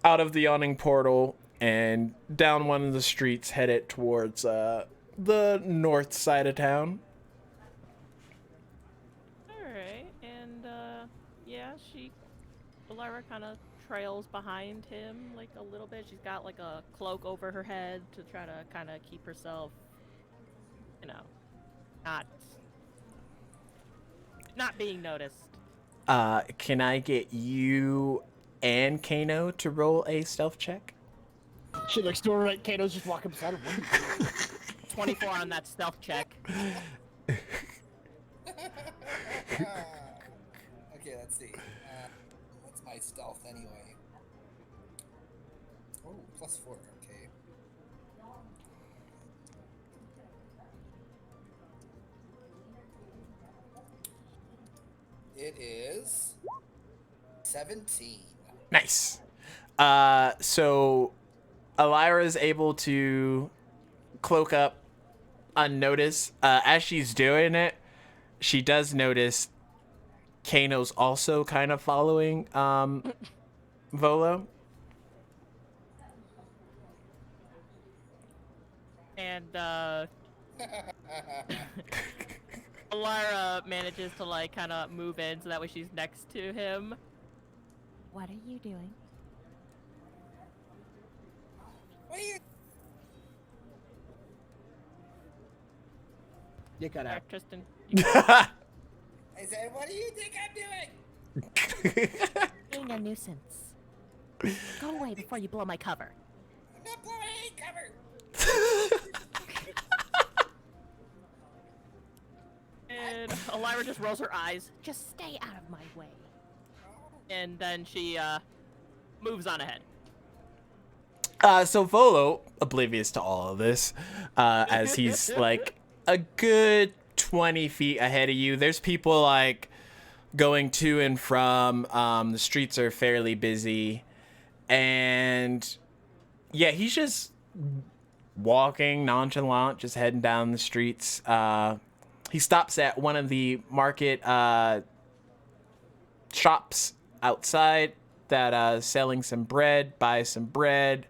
out of the yawning portal and down one of the streets headed towards the north side of town. Alright, and Elira kind of trails behind him like a little bit. She's got like a cloak over her head to try to kind of keep herself, not being noticed. Can I get you and Kano to roll a stealth check? She looks to her right. Kato's just walking beside her. 24 on that stealth check. Okay, let's see. What's my stealth anyway? Oh, +4. Okay. It is 17. Nice. So Elira is able to cloak up unnoticed. As she's doing it, she does notice Kano's also kind of following Volo. And Elira manages to like kind of move in so that way she's next to him. What are you doing? What are you? You cut out. Tristan. I said, what do you think I'm doing? Being a nuisance. Go away before you blow my cover. I'm not blowing any cover. And Elira just rolls her eyes. Just stay out of my way. And then she moves on ahead. So Volo, oblivious to all of this, as he's like a good 20 feet ahead of you. There's people like going to and from. The streets are fairly busy, and yeah, he's just walking nonchalant, just heading down the streets. He stops at one of the market shops outside that selling some bread, buys some bread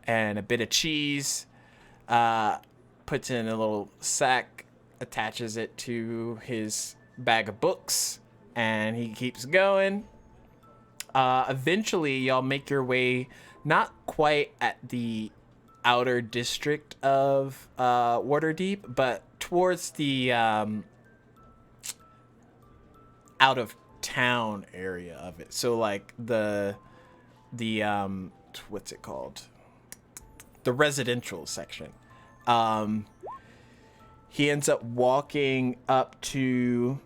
and a bit of cheese, puts it in a little sack, attaches it to his bag of books, and he keeps going. Eventually, y'all make your way not quite at the outer district of Waterdeep, but towards the out of town area of it. So like the what's it called? The residential section. He ends up walking up to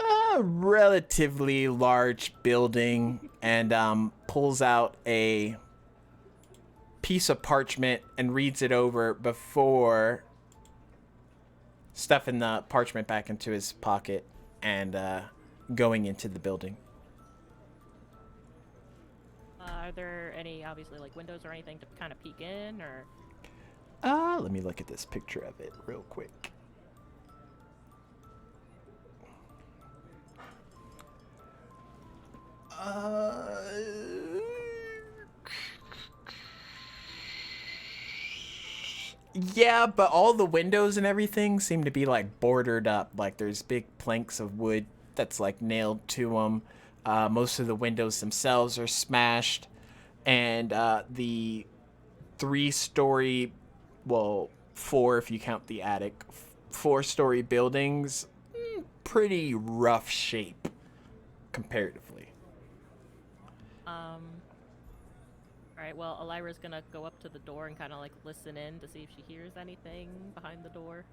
a relatively large building and pulls out a piece of parchment and reads it over before stuffing the parchment back into his pocket and going into the building. Are there any, obviously, like windows or anything to kind of peek in, or? Let me look at this picture of it real quick. Yeah, but all the windows and everything seem to be like bordered up. Like there's big planks of wood that's like nailed to them. Most of the windows themselves are smashed, and the 3-story, well, 4 if you count the attic, 4-story buildings, pretty rough shape comparatively. Alright, well, Elira's gonna go up to the door and kind of like listen in to see if she hears anything behind the door.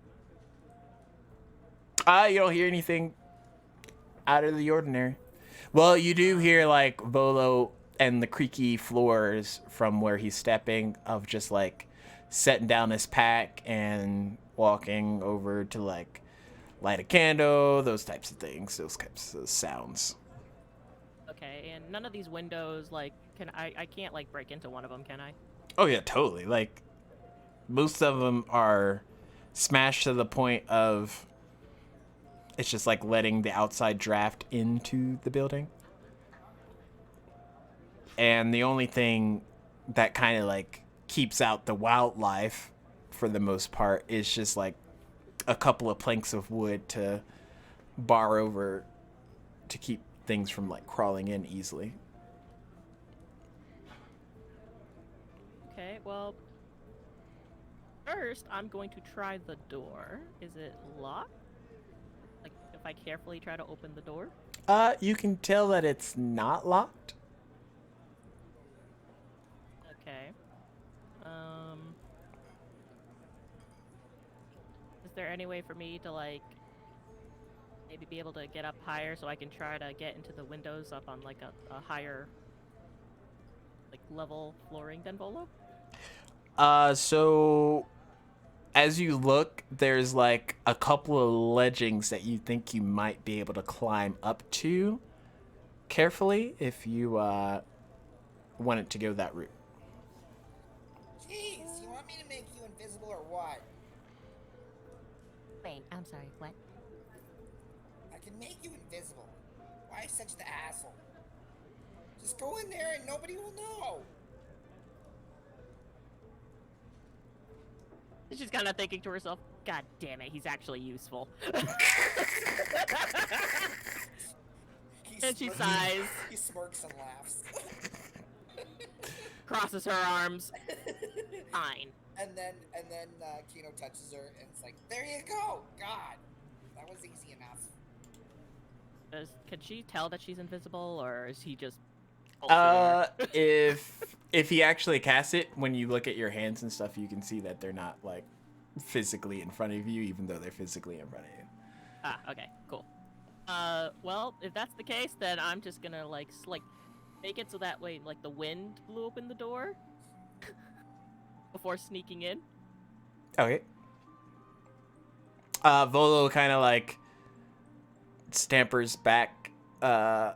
You don't hear anything out of the ordinary. Well, you do hear like Volo and the creaky floors from where he's stepping of just like setting down his pack and walking over to like light a candle, those types of things, those types of sounds. Okay, and none of these windows, like, I can't like break into one of them, can I? Oh yeah, totally. Like most of them are smashed to the point of it's just like letting the outside draft into the building. And the only thing that kind of like keeps out the wildlife for the most part is just like a couple of planks of wood to bar over to keep things from like crawling in easily. Okay, well, first I'm going to try the door. Is it locked? Like, if I carefully try to open the door? You can tell that it's not locked. Okay. Is there any way for me to like maybe be able to get up higher so I can try to get into the windows up on like a higher like level flooring than Volo? So as you look, there's like a couple of ledgings that you think you might be able to climb up to carefully if you wanted to go that route. Jeez, you want me to make you invisible or what? Wait, I'm sorry, what? I can make you invisible. Why such the asshole? Just go in there and nobody will know. She's kind of thinking to herself, God damn it, he's actually useful. And she sighs, He smirks and laughs. crosses her arms. Fine. And then Kino touches her and it's like, there you go. God, that was easy enough. Can she tell that she's invisible, or is he just... If he actually casts it, when you look at your hands and stuff, you can see that they're not like physically in front of you, even though they're physically in front of you. Ah, okay, cool. Well, if that's the case, then I'm just gonna like make it so that way like the wind blew open the door before sneaking in. Okay. Volo kind of like stampers back down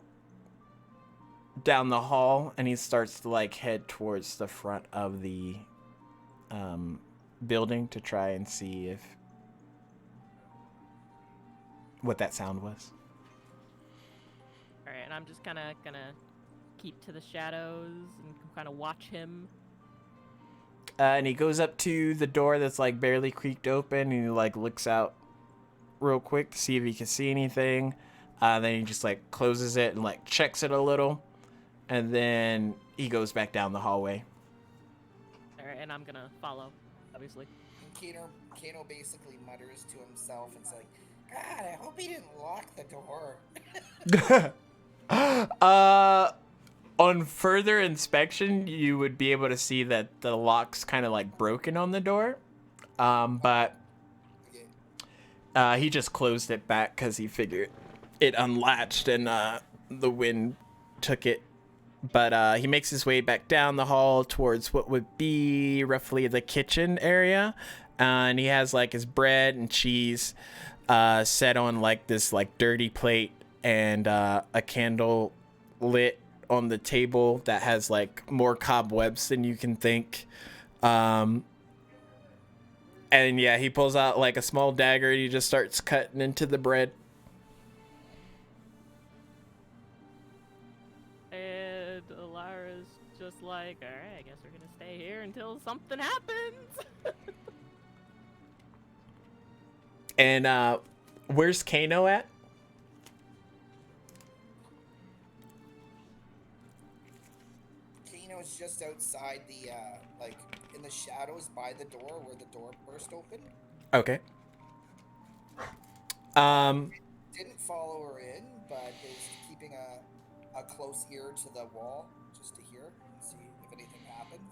the hall, and he starts to like head towards the front of the building to try and see if what that sound was. All right, and I'm just kind of gonna keep to the shadows and kind of watch him. And he goes up to the door that's like barely creaked open, and he like looks out real quick to see if he can see anything. Then he just like closes it and like checks it a little, and then he goes back down the hallway. All right, and I'm gonna follow, obviously. And Kano basically mutters to himself and it's like, God, I hope he didn't lock the door. On further inspection, you would be able to see that the lock's kind of like broken on the door. But Okay. he just closed it back because he figured it unlatched and the wind took it. But he makes his way back down the hall towards what would be roughly the kitchen area. And he has like his bread and cheese set on like this like dirty plate, and a candle lit on the table that has like more cobwebs than you can think. And yeah, he pulls out like a small dagger and he just starts cutting into the bread. And Alara's just like, all right, I guess we're gonna stay here until something happens. And where's Kano at? Kano's just outside the, like, in the shadows by the door where the door burst open. Okay. Didn't follow her in, but is keeping a close ear to the wall just to hear and see if anything happens.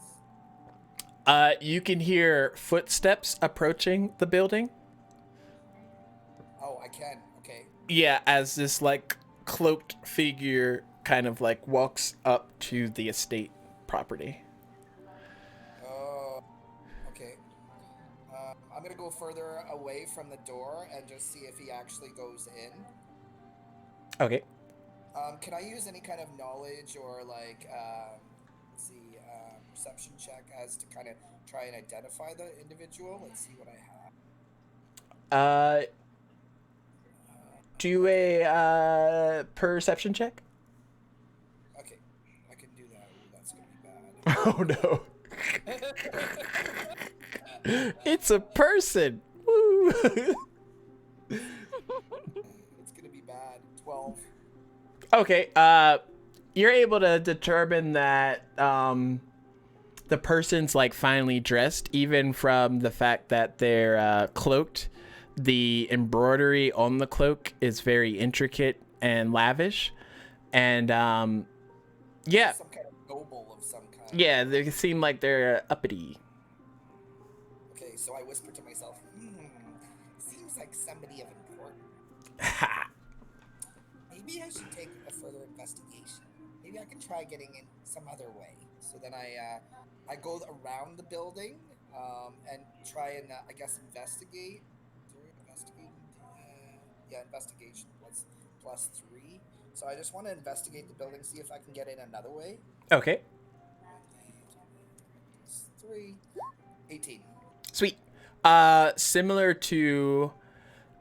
You can hear footsteps approaching the building. Oh, I can. Okay. Yeah, as this like cloaked figure kind of like walks up to the estate property. Oh, okay. I'm gonna go further away from the door and just see if he actually goes in. Okay. Can I use any kind of knowledge or like, let's see, perception check as to kind of try and identify the individual? Let's see what I have. Do a perception check. Okay, I can do that. Ooh, that's gonna be bad. Oh no. It's a person. Woo. It's gonna be bad. 12. Okay, you're able to determine that the person's like finely dressed, even from the fact that they're cloaked. The embroidery on the cloak is very intricate and lavish, and yeah, Some kind of noble of some kind. yeah, they seem like they're uppity. Okay, so I whisper to myself, seems like somebody of importance. Maybe I should take a further investigation. Maybe I can try getting in some other way. So then I go around the building and try and I guess investigate. Investigation plus 3. So I just want to investigate the building, see if I can get in another way. Okay. 3, 18. Sweet. Similar to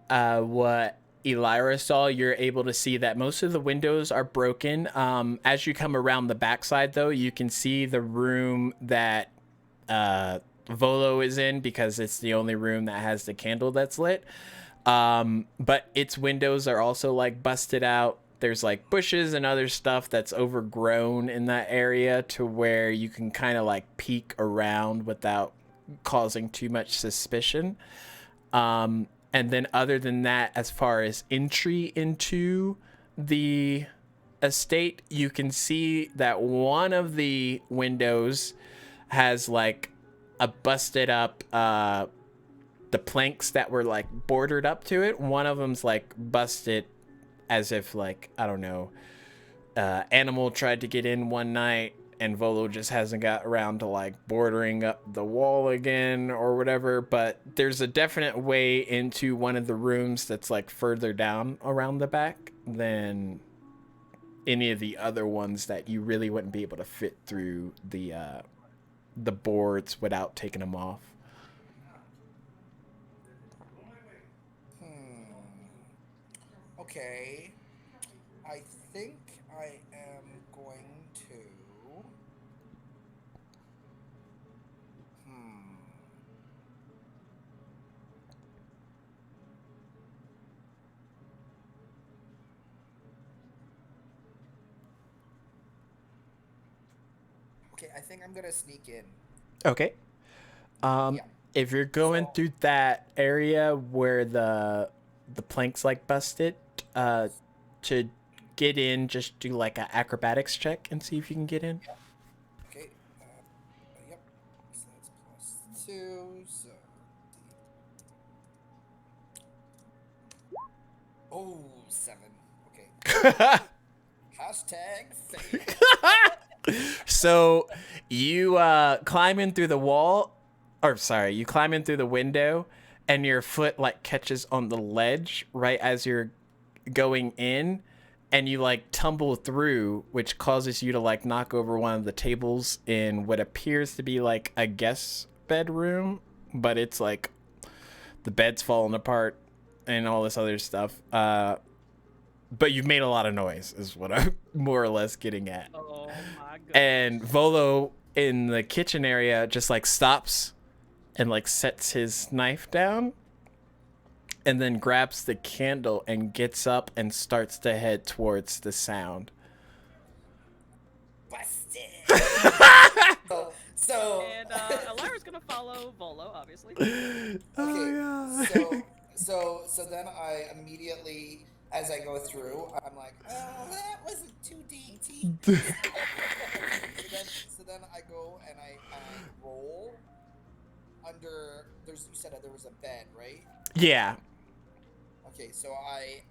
what Elira saw, you're able to see that most of the windows are broken. As you come around the backside, though, you can see the room that Volo is in, because it's the only room that has the candle that's lit. But its windows are also like busted out. There's like bushes and other stuff that's overgrown in that area to where you can kind of like peek around without causing too much suspicion. And then other than that, as far as entry into the estate, you can see that one of the windows has like a busted up, the planks that were like bordered up to it. One of them's like busted as if like, I don't know, Animal tried to get in one night and Volo just hasn't got around to like bordering up the wall again or whatever. But there's a definite way into one of the rooms that's like further down around the back than any of the other ones that you really wouldn't be able to fit through the boards without taking them off. Okay. I think I am going to. Okay, I think I'm gonna sneak in. Okay. Yeah. If you're going So- through that area where the plank's like busted, to get in, just do like an acrobatics check and see if you can get in. Okay. Yep. So that's +2. So. Oh, 7. Okay. Hashtag fake. So you climb in through the wall, or sorry, you climb in through the window, and your foot like catches on the ledge right as you're going in, and you like tumble through, which causes you to like knock over one of the tables in what appears to be like a guest bedroom, but it's like the bed's falling apart and all this other stuff. But you've made a lot of noise, is what I'm more or less getting at. Oh my god. And Volo in the kitchen area just like stops and like sets his knife down and then grabs the candle and gets up and starts to head towards the sound. Busted. so And Elira's gonna follow Volo, obviously. okay. So then I immediately, as I go through, I'm like, oh, that wasn't too dainty. so then I go and I roll under. You said that there was a bed, right? Yeah. Okay, so I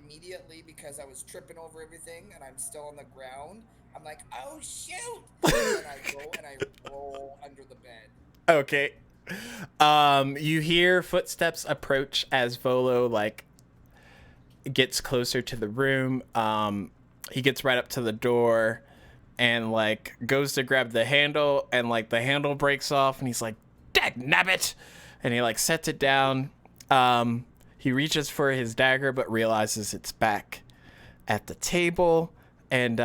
immediately, because I was tripping over everything and I'm still on the ground, I'm like, oh shoot! And I go and I roll under the bed. Okay. You hear footsteps approach as Volo like gets closer to the room. He gets right up to the door and like goes to grab the handle, and like the handle breaks off, and he's like, "Dagnabbit!" And he like sets it down. He reaches for his dagger but realizes it's back at the table, and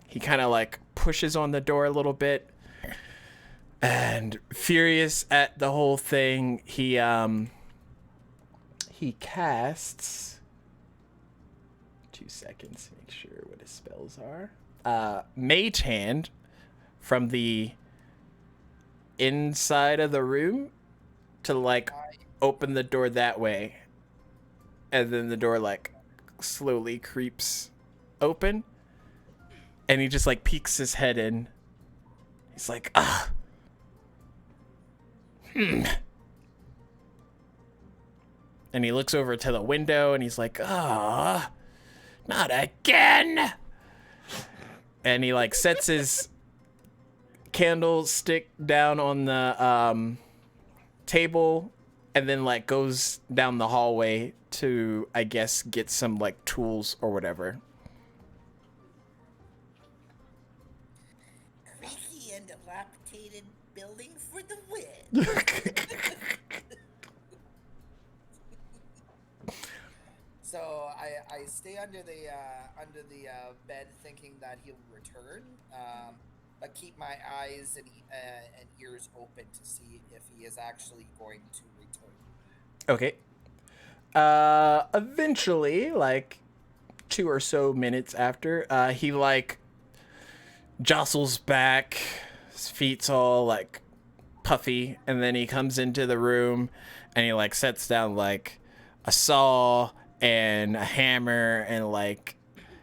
he kind of like pushes on the door a little bit. And furious at the whole thing, he casts 2 seconds to make sure what his spells are. Mage Hand from the inside of the room to like open the door that way, and then the door like slowly creeps open, and he just like peeks his head in. He's like, ah. And he looks over to the window and he's like, ah, not again. And he like sets his candlestick down on the table and then like goes down the hallway to, I guess, get some like tools or whatever. Creaky and dilapidated building for the win. So I stay under the bed thinking that he'll return, but keep my eyes and ears open to see if he is actually going to return. Okay. Eventually, like 2 or so minutes after, he like jostles back, his feet's all like puffy, and then he comes into the room and he like sets down like a saw and a hammer, and like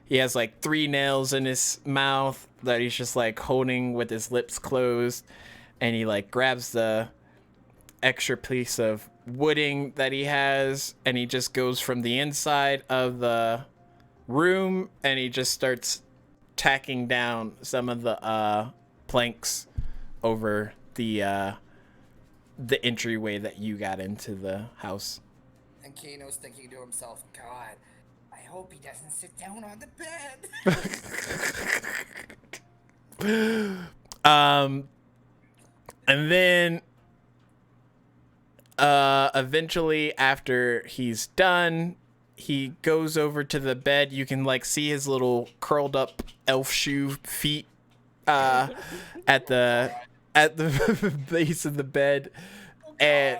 he has like 3 nails in his mouth that he's just like holding with his lips closed, and he like grabs the extra piece of wooding that he has, and he just goes from the inside of the room and he just starts tacking down some of the planks over the entryway that you got into the house. And Kano's thinking to himself, God, I hope he doesn't sit down on the bed. And then eventually after he's done, he goes over to the bed. You can like see his little curled up elf shoe feet at the base of the bed. And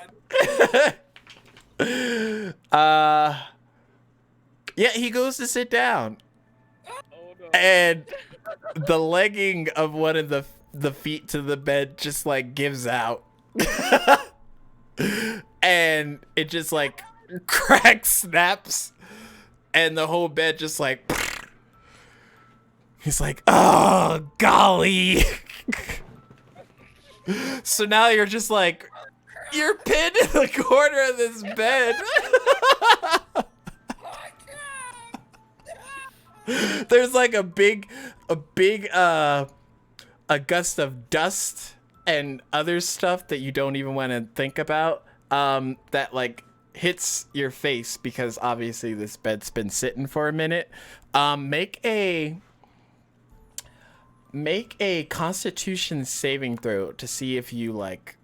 yeah, he goes to sit down. Oh no. And the legging of one of the feet to the bed just like gives out. And it just like cracks, snaps, and the whole bed just like he's like, oh golly. So now you're just like, you're pinned in the corner of this bed. There's like a big a gust of dust and other stuff that you don't even want to think about that like hits your face because obviously this bed's been sitting for a minute. Make a Constitution saving throw to see if you like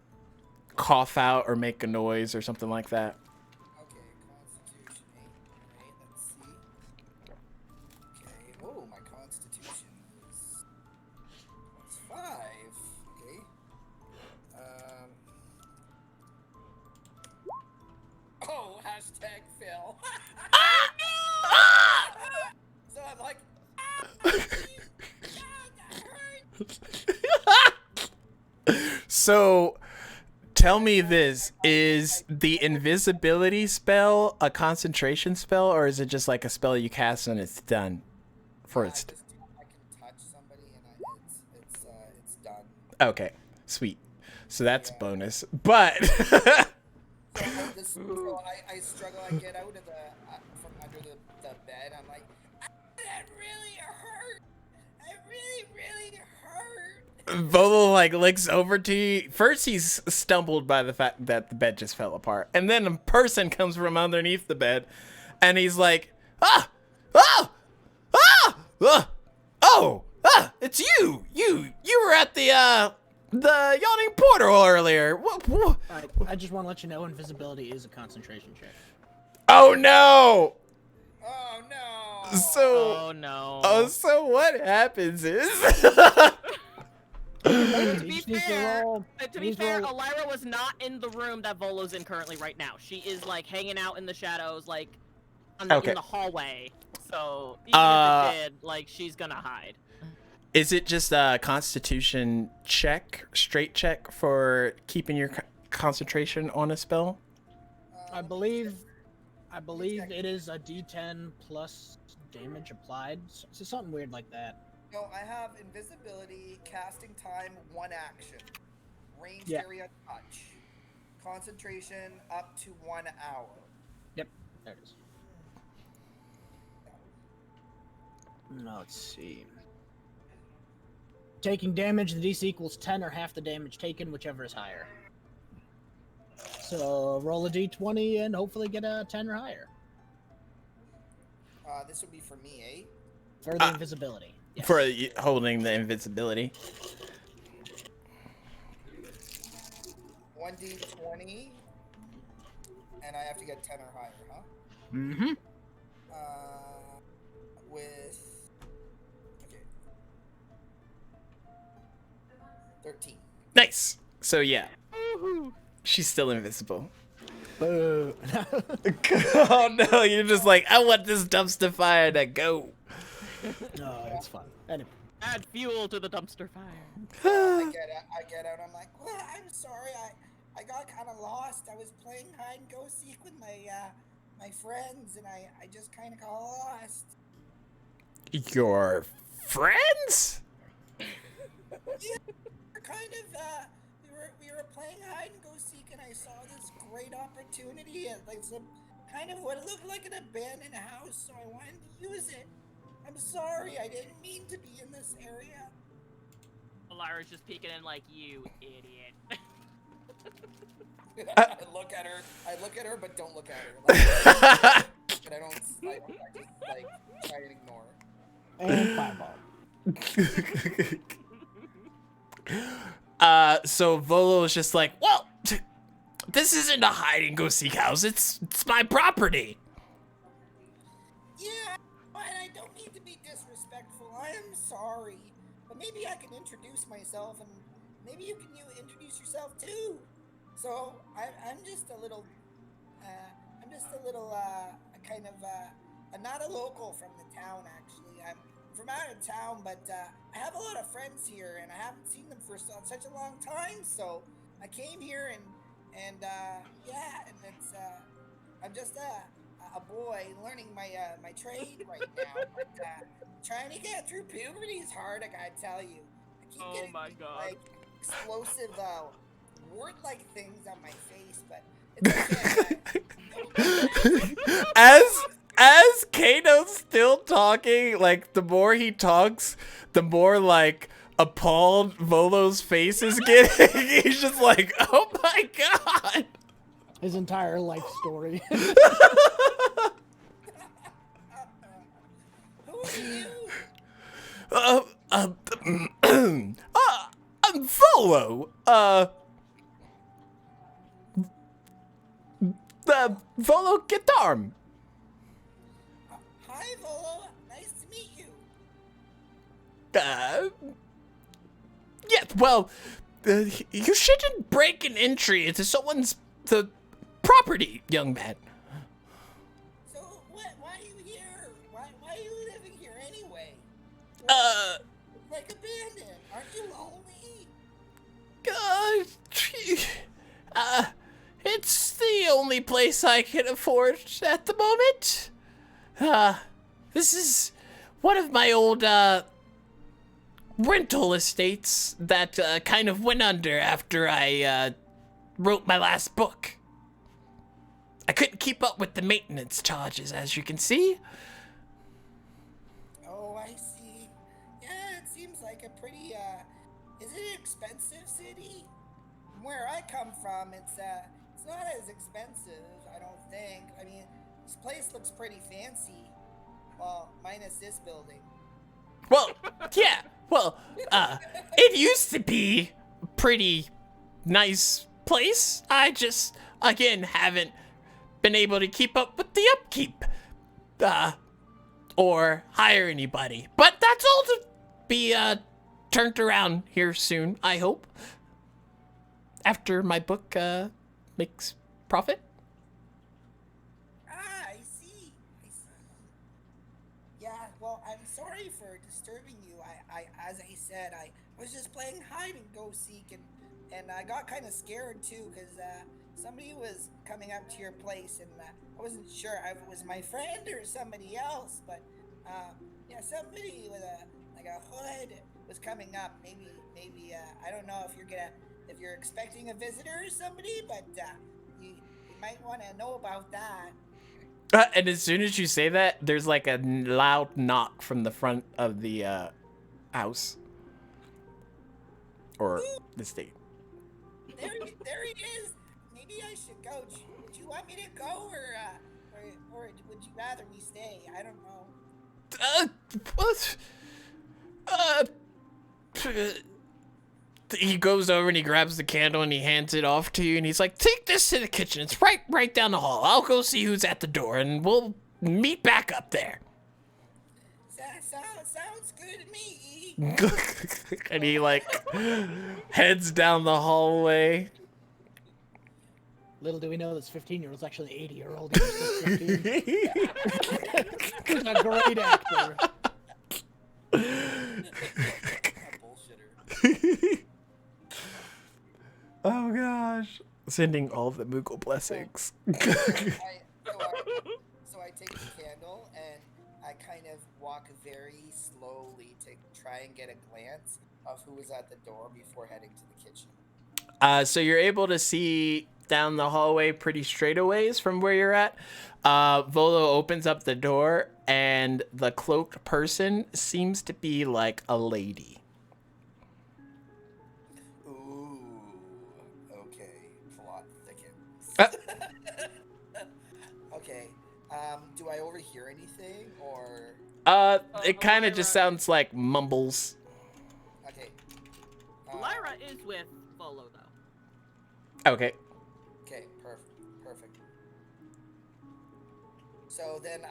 cough out or make a noise or something like that. Okay, Constitution 8. Alright, let's see. Okay, oh, my Constitution is 5. Okay. Oh, hashtag Phil. So I'm like, So tell me this, is the invisibility spell a concentration spell or is it just like a spell you cast and it's done for its I can touch somebody and it's done. Okay, sweet. So that's bonus. But So I struggle. I get out of from under the bed. I'm like, that really hurt. It really hurt. Volo like looks over to you. First he's stumbled by the fact that the bed just fell apart. And then a person comes from underneath the bed and he's like, it's you. You were at the yawning portal earlier. I just want to let you know invisibility is a concentration check. Oh no. Oh no. So no. So what happens is To be just needs to fair, roll- to be needs to fair, roll- Elira was not in the room that Volo's in currently right now. She is like hanging out in the shadows, like in the hallway. So even if it did, like she's gonna hide. is it just a Constitution check, straight check for keeping your concentration on a spell? I believe it is a D10 plus damage applied. So something weird like that. No, I have invisibility, casting time, 1 action, range Yeah. area touch, concentration up to 1 hour. Yep, there it is. Now, let's see. Taking damage, the DC equals 10 or half the damage taken, whichever is higher. So roll a D20 and hopefully get a 10 or higher This would be for me, eh? for the invisibility. Yes. For holding the invincibility. 1d20, and I have to get 10 or higher, huh? Mm-hmm. Okay. 13. Nice. So yeah. She's still invisible. Boo. Oh no, you're just like, I want this dumpster fire to go. No, it's fun. Anyway. Add fuel to the dumpster fire. I get out, I'm like, well, I'm sorry, I got kind of lost. I was playing hide and go seek with my friends, and I just kind of got lost. Your friends? Yeah, we were playing hide and go seek, and I saw this great opportunity at like some kind of what looked like an abandoned house, so I wanted to use it. I'm sorry, I didn't mean to be in this area. Lyra's just peeking in like, you idiot. I look at her, but don't look at her. Like, and I just like try and ignore. And fireball. So Volo is just like, well, this isn't a hide and go seek house. It's my property. Yeah, but I don't mean to be disrespectful. I am sorry, but maybe I can introduce myself, and maybe you introduce yourself too. So I'm just a little, kind of, not a local from the town actually. I'm from out of town, but I have a lot of friends here, and I haven't seen them for such a long time. So I came here, and yeah, and it's I'm just a boy learning my trade right now, but trying to get through puberty is hard. I gotta tell you. I keep getting like explosive word-like things on my face, but it's okay. As Kano's still talking, like the more he talks, the more like appalled Volo's face is getting. He's just like, oh my god. His entire life story. Who are you? I'm Volo. The Volo Guitarm. Hi, Volo. Nice to meet you. Yeah, well, you shouldn't break an entry into someone's property, young man. So, why are you here? Why are you living here anyway? Like abandoned. Aren't you lonely? It's the only place I can afford at the moment. This is one of my old, rental estates that, kind of went under after I, wrote my last book. I couldn't keep up with the maintenance charges, as you can see. Oh, I see. Yeah, it seems like a pretty, is it an expensive city? From where I come from, it's not as expensive, I don't think. I mean, this place looks pretty fancy. Well, minus this building. Well, yeah, well, it used to be a pretty nice place. I just, again, haven't been able to keep up with the upkeep, or hire anybody. But that's all to be, turned around here soon, I hope. After my book, makes profit. I see. Yeah, well, I'm sorry for disturbing you. I as I said, I was just playing hide and go seek, and I got kind of scared too, because somebody was coming up to your place, and I wasn't sure if it was my friend or somebody else, but yeah, somebody with a hood was coming up. Maybe I don't know if you're expecting a visitor or somebody, but you might want to know about that. And as soon as you say that, there's like a loud knock from the front of the house or the state. There he is. Maybe I should go. Would you want me to go, or would you rather me stay? I don't know. What? He goes over and he grabs the candle and he hands it off to you, and he's like, take this to the kitchen. It's right down the hall. I'll go see who's at the door, and we'll meet back up there. Sounds good to me. And he, like, heads down the hallway. Little do we know this 15-year-old's actually an 80-year-old. He's a great actor. Bullshitter. Oh gosh. Sending all of the Moogle blessings. So I take the candle and I kind of walk very slowly to try and get a glance of who was at the door before heading to the kitchen. So you're able to see down the hallway pretty straight a ways from where you're at. Volo opens up the door, and the cloaked person seems to be like a lady. Ooh. Okay. Plot thickens. Okay. Do I overhear anything or? It kind of just sounds like mumbles. Okay. Lyra is with Volo though. Okay. Okay. Perfect. So then,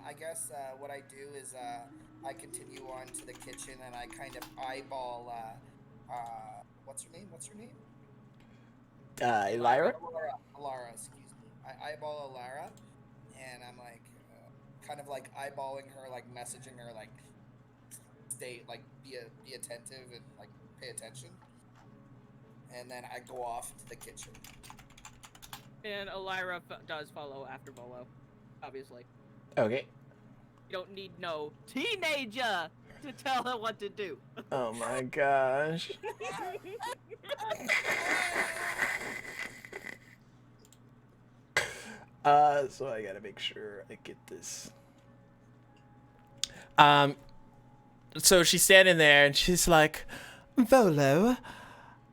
I guess what I do is I continue on to the kitchen and I kind of eyeball. What's her name? Lyra? Alara, excuse me. I eyeball Alara, and I'm like, kind of like eyeballing her, like messaging her, like, stay, like, be attentive and like pay attention. And then I go off to the kitchen. And Alyra does follow after Volo, obviously. Okay. You don't need no teenager to tell her what to do. Oh my gosh. So I gotta make sure I get this. So she's standing there and she's like, Volo,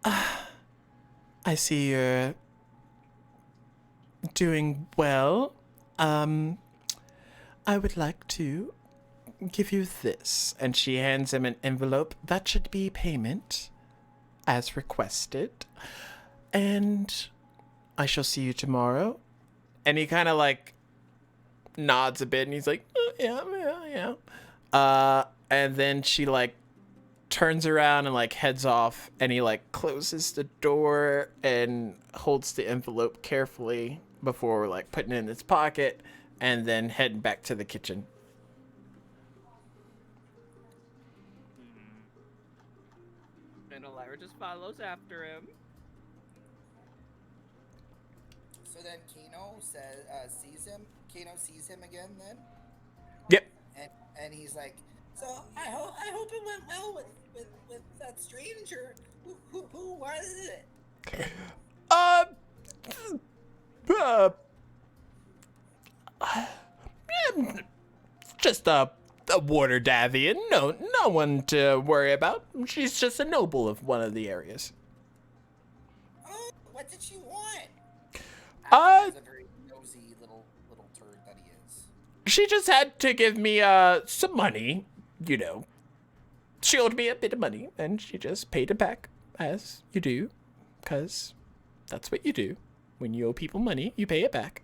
I see you're doing well. I would like to give you this. And she hands him an envelope. That should be payment as requested. And I shall see you tomorrow. And he kind of like nods a bit and he's like, yeah. And then she like turns around and like heads off, and he like closes the door and holds the envelope carefully before like putting it in his pocket and then heading back to the kitchen. And Alyra just follows after him. So then Kino Kino sees him again then? Yep. And he's like, so I hope it went well with that stranger. Who was it? Just a Waterdavian. No one to worry about. She's just a noble of one of the areas. Oh, what did she want? He's a very nosy little turd that he is. She just had to give me some money, you know. She owed me a bit of money, and she just paid it back, as you do, because that's what you do. When you owe people money, you pay it back.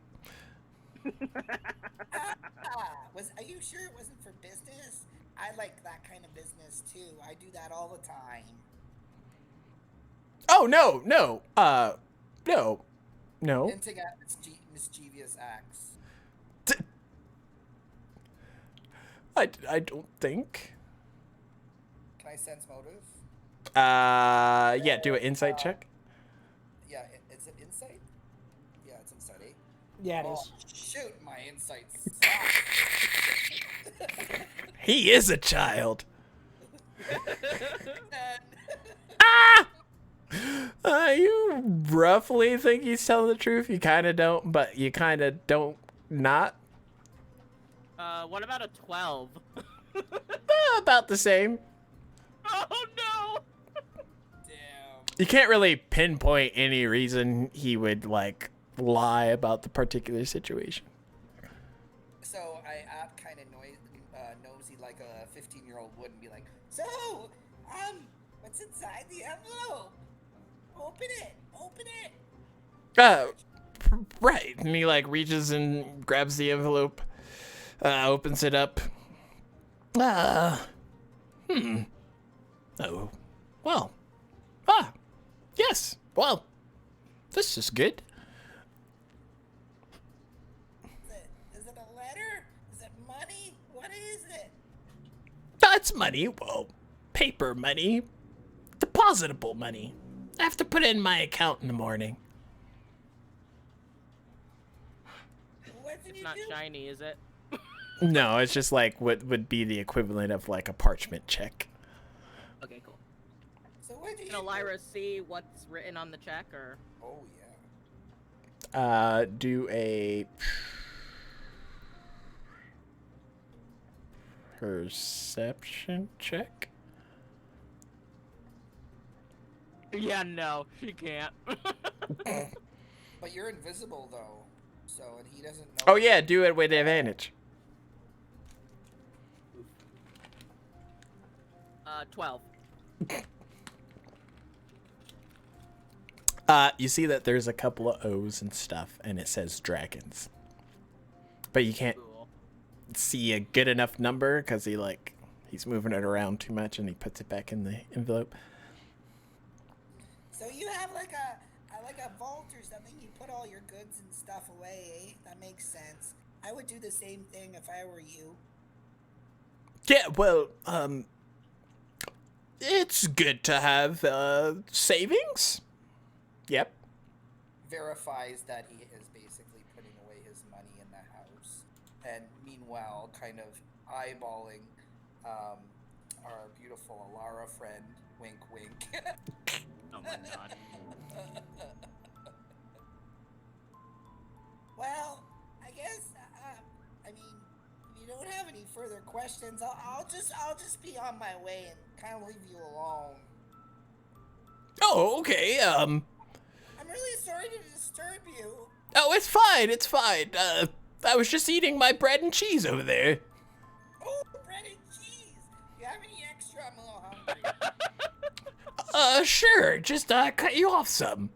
Are you sure it wasn't for business? I like that kind of business too. I do that all the time. Oh, no. Hinting at mischievous acts. I don't think. Can I sense motive? Yeah, do an insight check. Yeah, is it insight? Yeah, it's insight 8. Yeah, it is. Shoot, my insight sucks. He is a child. You roughly think he's telling the truth. You kind of don't, but you kind of don't not. What about a 12? About the same. Oh no! Damn. You can't really pinpoint any reason he would like lie about the particular situation. So I act kind of nosy like a 15-year-old would and be like, so, what's inside the envelope? Open it. Right. And he like reaches and grabs the envelope, opens it up. Oh, well. Yes. Well, this is good. Is it a letter? Is it money? What is it? That's money. Well, paper money. Depositable money. I have to put it in my account in the morning. What did It's you not do? shiny, is it? No, it's just like what would be the equivalent of like a parchment check. Okay, cool. So what do you Can Elira see what's written on the check, or? Oh yeah. Do a perception check. Yeah, no, she can't. But you're invisible though, so and he doesn't know. Oh yeah, do it with advantage. 12. You see that there's a couple of O's and stuff, and it says dragons. But you can't Cool. see a good enough number because he's moving it around too much, and he puts it back in the envelope. So you have like a vault or something. You put all your goods and stuff away. Eh? That makes sense. I would do the same thing if I were you. Yeah, well, it's good to have savings. Yep. Verifies that he is basically putting away his money in the house, and meanwhile, kind of eyeballing our beautiful Alara friend. Wink, wink. Oh my god. Well, I guess I mean, if you don't have any further questions, I'll just be on my way and kind of leave you alone. Oh, okay. I'm really sorry to disturb you. Oh, it's fine. It's fine. I was just eating my bread and cheese over there. Oh, bread and cheese. You have any extra? I'm a little hungry. Sure. Just cut you off some.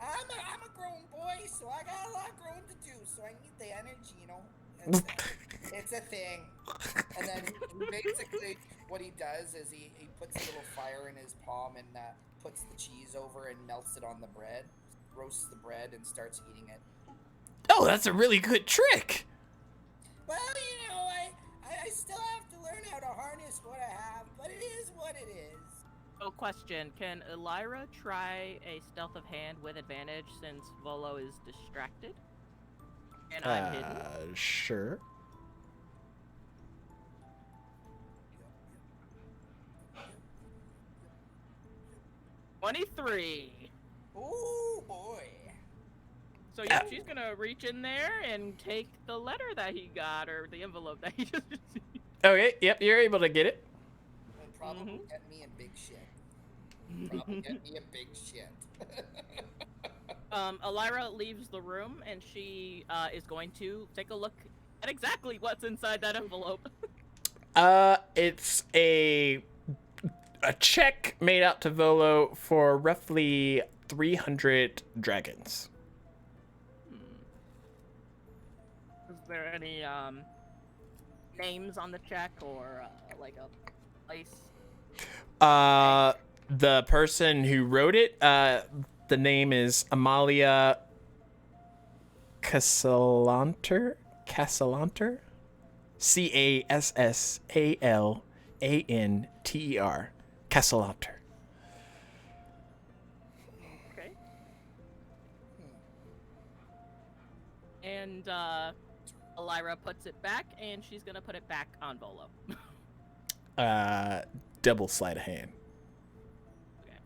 I'm a grown boy, so I got a lot growing to do. So I need the energy, you know. It's a thing. And then basically what he does is he puts a little fire in his palm and puts the cheese over and melts it on the bread, roasts the bread, and starts eating it. Oh, that's a really good trick. Well, you know, I still have to learn how to harness what I have, but it is what it is. Oh, question. Can Elira try a stealth of hand with advantage since Volo is distracted? And I'm hidden. Sure. $23. Oh boy. So yeah, she's gonna reach in there and take the letter that he got, or the envelope that he just received. Okay, yep, you're able to get it. It'll probably get me in big shit. Probably get me in big shit. Elira leaves the room, and she is going to take a look at exactly what's inside that envelope. It's a check made out to Volo for roughly 300 dragons. Is there any names on the check, or like a place? The person who wrote it, the name is Amalia Cassalanter? Cassalanter? Cassalanter. Cassalanter. Okay. And Elira puts it back, and she's gonna put it back on Volo. Double sleight of hand. Okay.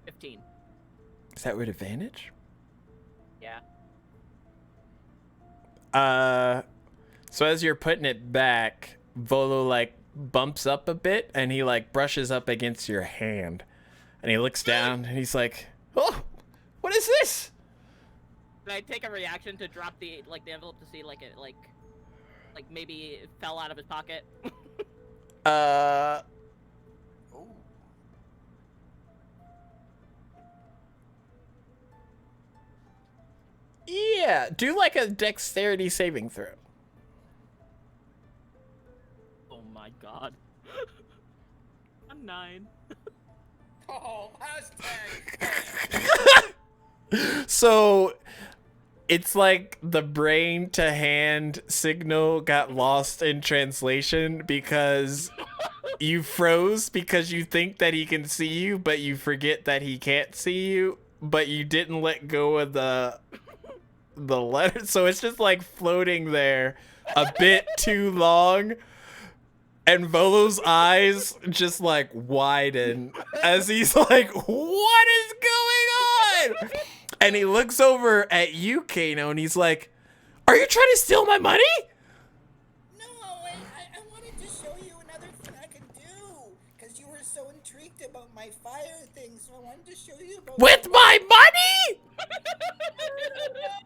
$15. Is that with advantage? Yeah. So as you're putting it back, Volo bumps up a bit, and he brushes up against your hand, and he looks down, and he's like, "Oh, what is this?" Can I take a reaction to drop the envelope to see it maybe it fell out of his pocket? Oh. Yeah, do a dexterity saving throw. Oh my god. A 9. Oh, hashtag. So it's like the brain to hand signal got lost in translation because you froze because you think that he can see you, but you forget that he can't see you, but you didn't let go of the letter. So it's just floating there a bit too long, and Volo's eyes just like widen as he's like, what is going on? And he looks over at you, Kano, and he's like, are you trying to steal my money? No, I wanted to show you another thing I can do, because you were so intrigued about my fire thing, so I wanted to show you about... With my money?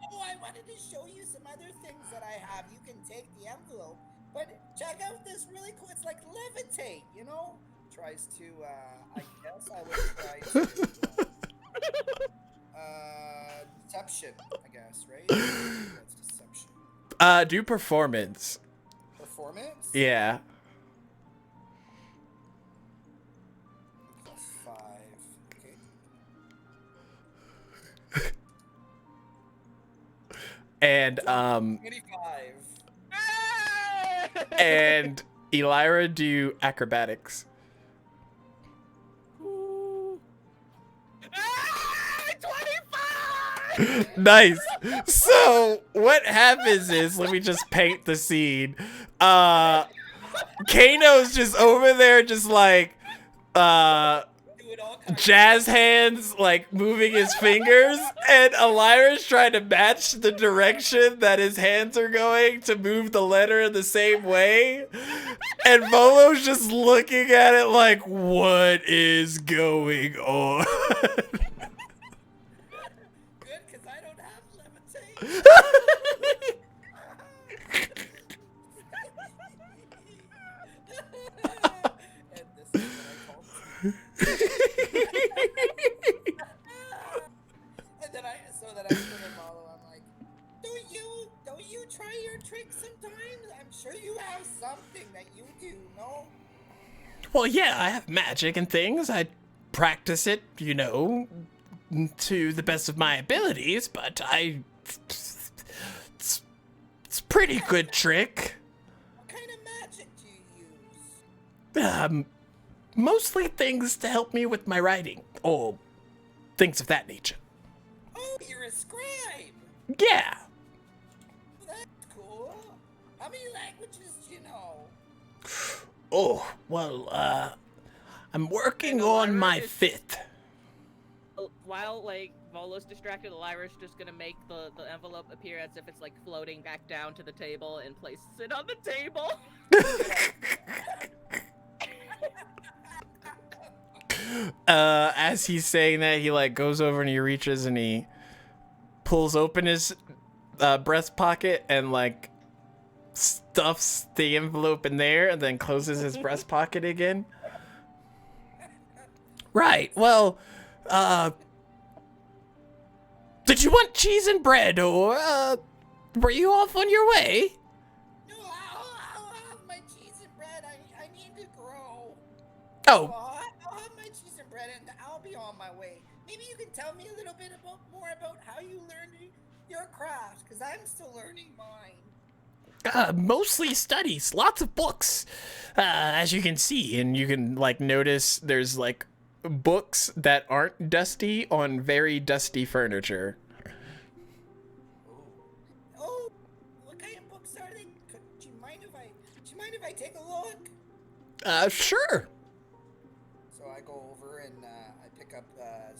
No, I wanted to show you some other things that I have. You can take the envelope, but check out this really cool, it's like levitate, you know? Tries to, I guess I would try to... deception, I guess, right? That's deception. Do performance. Performance? Yeah. +5. Okay. And 25. and Elira do acrobatics. 25! Nice. So what happens is, let me just paint the scene. Kano's just over there, just like Doing all kinds jazz hands, like moving his fingers, and Elira's trying to match the direction that his hands are going to move the letter in the same way. And Volo's just looking at it like, what is going on? Good, because I don't have levitate. And this is what I call And then I said to Malo, I'm like, don't you try your tricks sometimes? I'm sure you have something that you do, no? Well, yeah, I have magic and things. I practice it, you know, to the best of my abilities, but it's a pretty good trick. What kind of magic do you use? Mostly things to help me with my writing, or things of that nature. Oh, you're a scribe. Yeah. That's cool. How many languages do you know? Oh, well, I'm working on my 5th. While like Volo's distracted, Elira's just gonna make the envelope appear as if it's like floating back down to the table and places it on the table. As he's saying that, he like goes over and he reaches and he pulls open his breast pocket and like stuffs the envelope in there and then closes his breast pocket again. Right. Well, did you want cheese and bread, or were you off on your way? No, I'll have my cheese and bread. I need to grow. Oh, I'll have my cheese and bread and I'll be on my way. Maybe you can tell me a little bit more about how you learned your craft, because I'm still learning mine. mostly studies, lots of books, as you can see, and you can like notice there's like books that aren't dusty on very dusty furniture. Oh, what kind of books are they? Do you mind if I take a look? Sure. So I go over and I pick up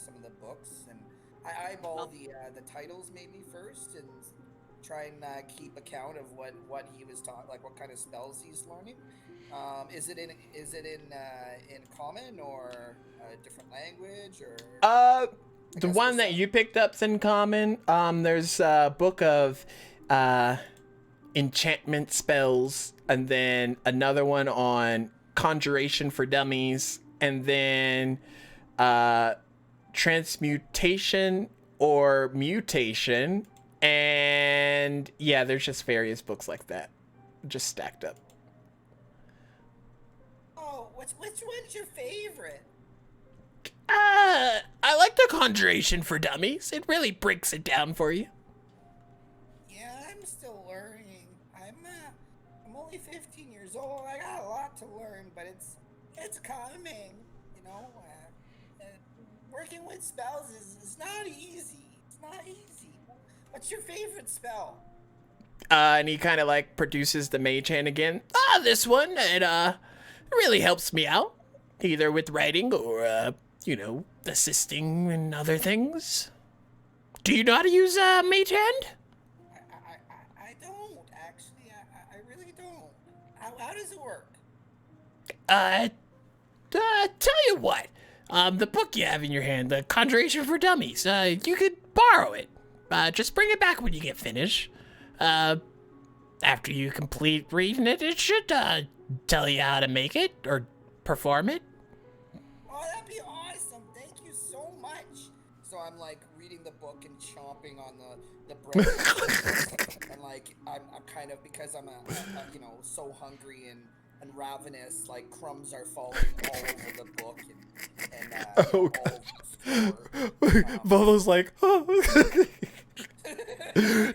some of the books and I eyeball the titles maybe first and try and keep account of what he was taught, like what kind of spells he's learning. Is it in common or a different language or? The one that you picked up's in common. There's a book of enchantment spells, and then another one on conjuration for dummies, and then transmutation or mutation, and yeah, there's just various books like that, just stacked up. Oh, which one's your favorite? I like the conjuration for dummies. It really breaks it down for you. Yeah, I'm still learning. I'm only 15 years old. I got a lot to learn, but it's coming. You know, working with spells is not easy. It's not easy. What's your favorite spell? And he kind of like produces the mage hand again. This one, it really helps me out, either with writing or assisting in other things. Do you know how to use mage hand? I don't actually. I really don't. How does it work? Tell you what. The book you have in your hand, the Conjuration for Dummies. You could borrow it. Just bring it back when you get finished. After you complete reading it, it should tell you how to make it or perform it. Oh, that'd be awesome! Thank you so much. So I'm like reading the book and chomping on the bread, and like I'm kind of, because I'm so hungry and ravenous, like crumbs are falling all over the book and Oh, all over the floor. Volo's like, oh.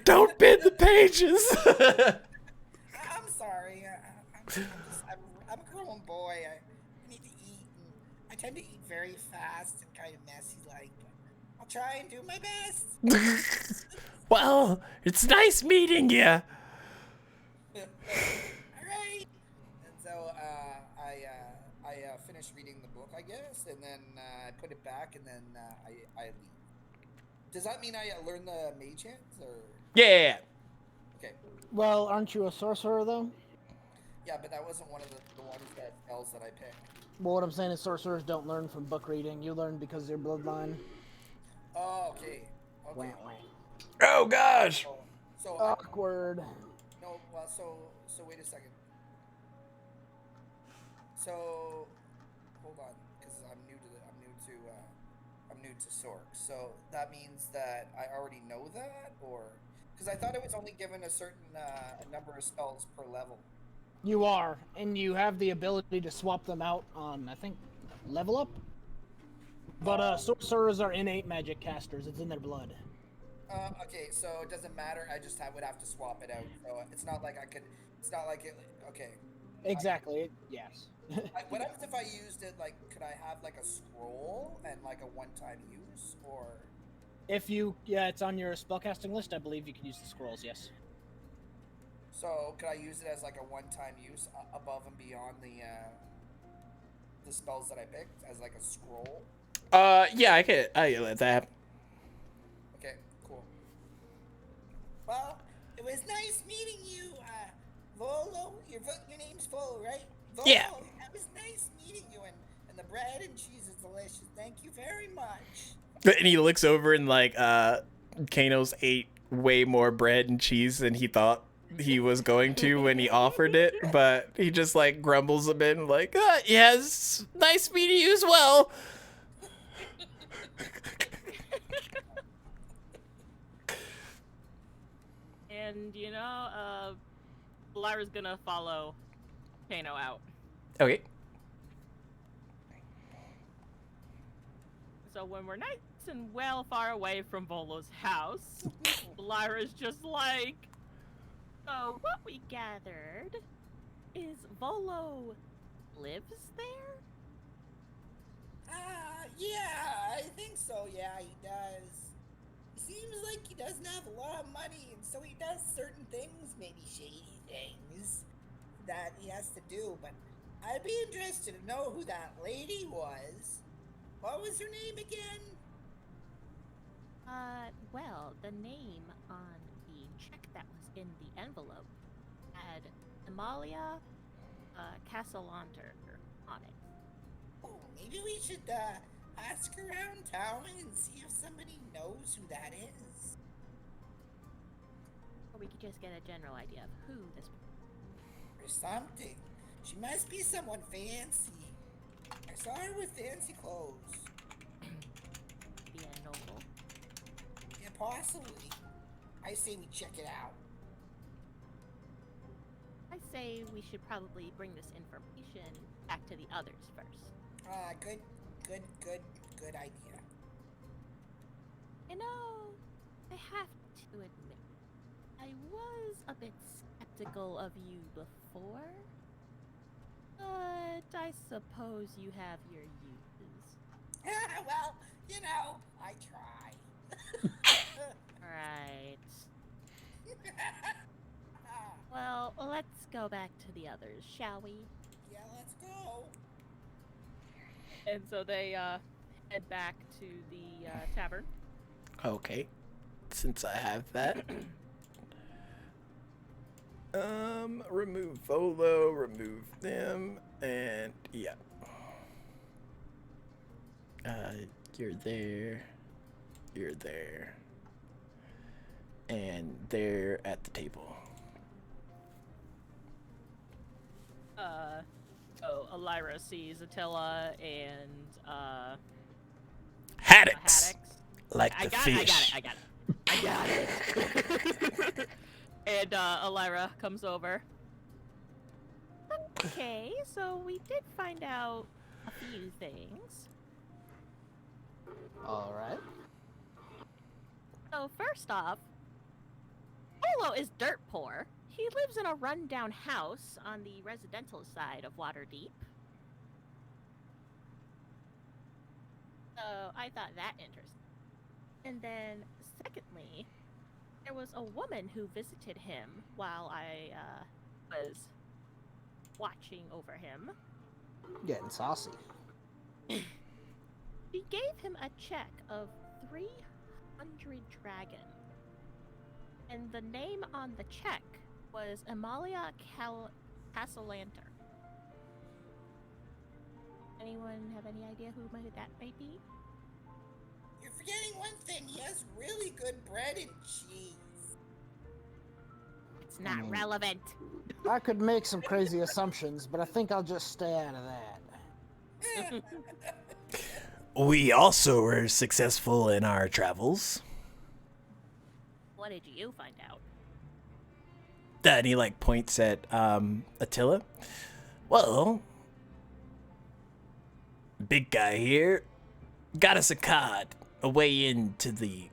Don't bend the pages. I'm sorry. I'm a grown boy. I need to eat, and I tend to eat very fast and kind of messy like. But I'll try and do my best. Well, it's nice meeting you. All right. And so I finished reading the book, I guess, and then I put it back, and then I leave. Does that mean I learn the mage hands, or? Yeah. Okay. Well, aren't you a sorcerer though? Yeah, but that wasn't one of the ones that spells that I picked. Well, what I'm saying is sorcerers don't learn from book reading. You learn because of your bloodline. Oh, okay. Okay. Wah, wah. Oh gosh. So Awkward. no, well, so wait a second. So hold on, because I'm new to Sork. So that means that I already know that, or because I thought it was only given a certain number of spells per level. You are, and you have the ability to swap them out on, I think, level up. But sorcerers are innate magic casters. It's in their blood. Okay, so it doesn't matter. I just would have to swap it out. So it's not like I could. It's not like it. Okay. Exactly. Yes. What happens if I used it? Like, could I have like a scroll and like a one-time use, or? If you, it's on your spellcasting list. I believe you can use the scrolls. Yes. So could I use it as like a one-time use above and beyond the spells that I picked as like a scroll? Yeah, I could let that happen. Okay, cool. Well, it was nice meeting you, Volo. Your name's Volo, right? Volo, Yeah. It was nice meeting you, and the bread and cheese is delicious. Thank you very much. And he looks over and like Kano's ate way more bread and cheese than he thought he was going to when he offered it, but he just like grumbles a bit and like, yes, nice meeting you as well. And Lyra's gonna follow Kano out. Okay. So when we're nice and well far away from Volo's house, Lyra's just like, So what we gathered is Volo lives there? Yeah, I think so. Yeah, he does. He seems like he doesn't have a lot of money, and so he does certain things, maybe shady things, that he has to do. But I'd be interested to know who that lady was. What was her name again? Well, the name on the check that was in the envelope had Amalia Castellanter on it. Oh, maybe we should ask around town and see if somebody knows who that is. Or we could just get a general idea of who this Or something. She must be someone fancy. I saw her with fancy clothes. be a noble. Yeah, possibly. I say we check it out. I say we should probably bring this information back to the others first. Good idea. I have to admit, I was a bit skeptical of you before, but I suppose you have your uses. Well, I try. Right. Well, let's go back to the others, shall we? Yeah, let's go. And so they head back to the tavern. Okay. Since I have that. Remove Volo, remove them, and yeah. You're there. You're there. And they're at the table. So Elira sees Attila and Haddocks! Haddocks. Like I the got fish. it. I got it. And Elira comes over. Okay, so we did find out a few things. All right. So first off, Polo is dirt poor. He lives in a rundown house on the residential side of Waterdeep. So I thought that interesting. And then secondly, there was a woman who visited him while I was watching over him. Getting saucy. She gave him a check of 300 dragon. And the name on the check was Amalia Castellanter. Anyone have any idea who that might be? You're forgetting one thing. He has really good bread and cheese. It's not mean- relevant. I could make some crazy assumptions, but I think I'll just stay out of that. We also were successful in our travels. What did you find out? And he like points at Attila. Well, big guy here got us a card, a way into the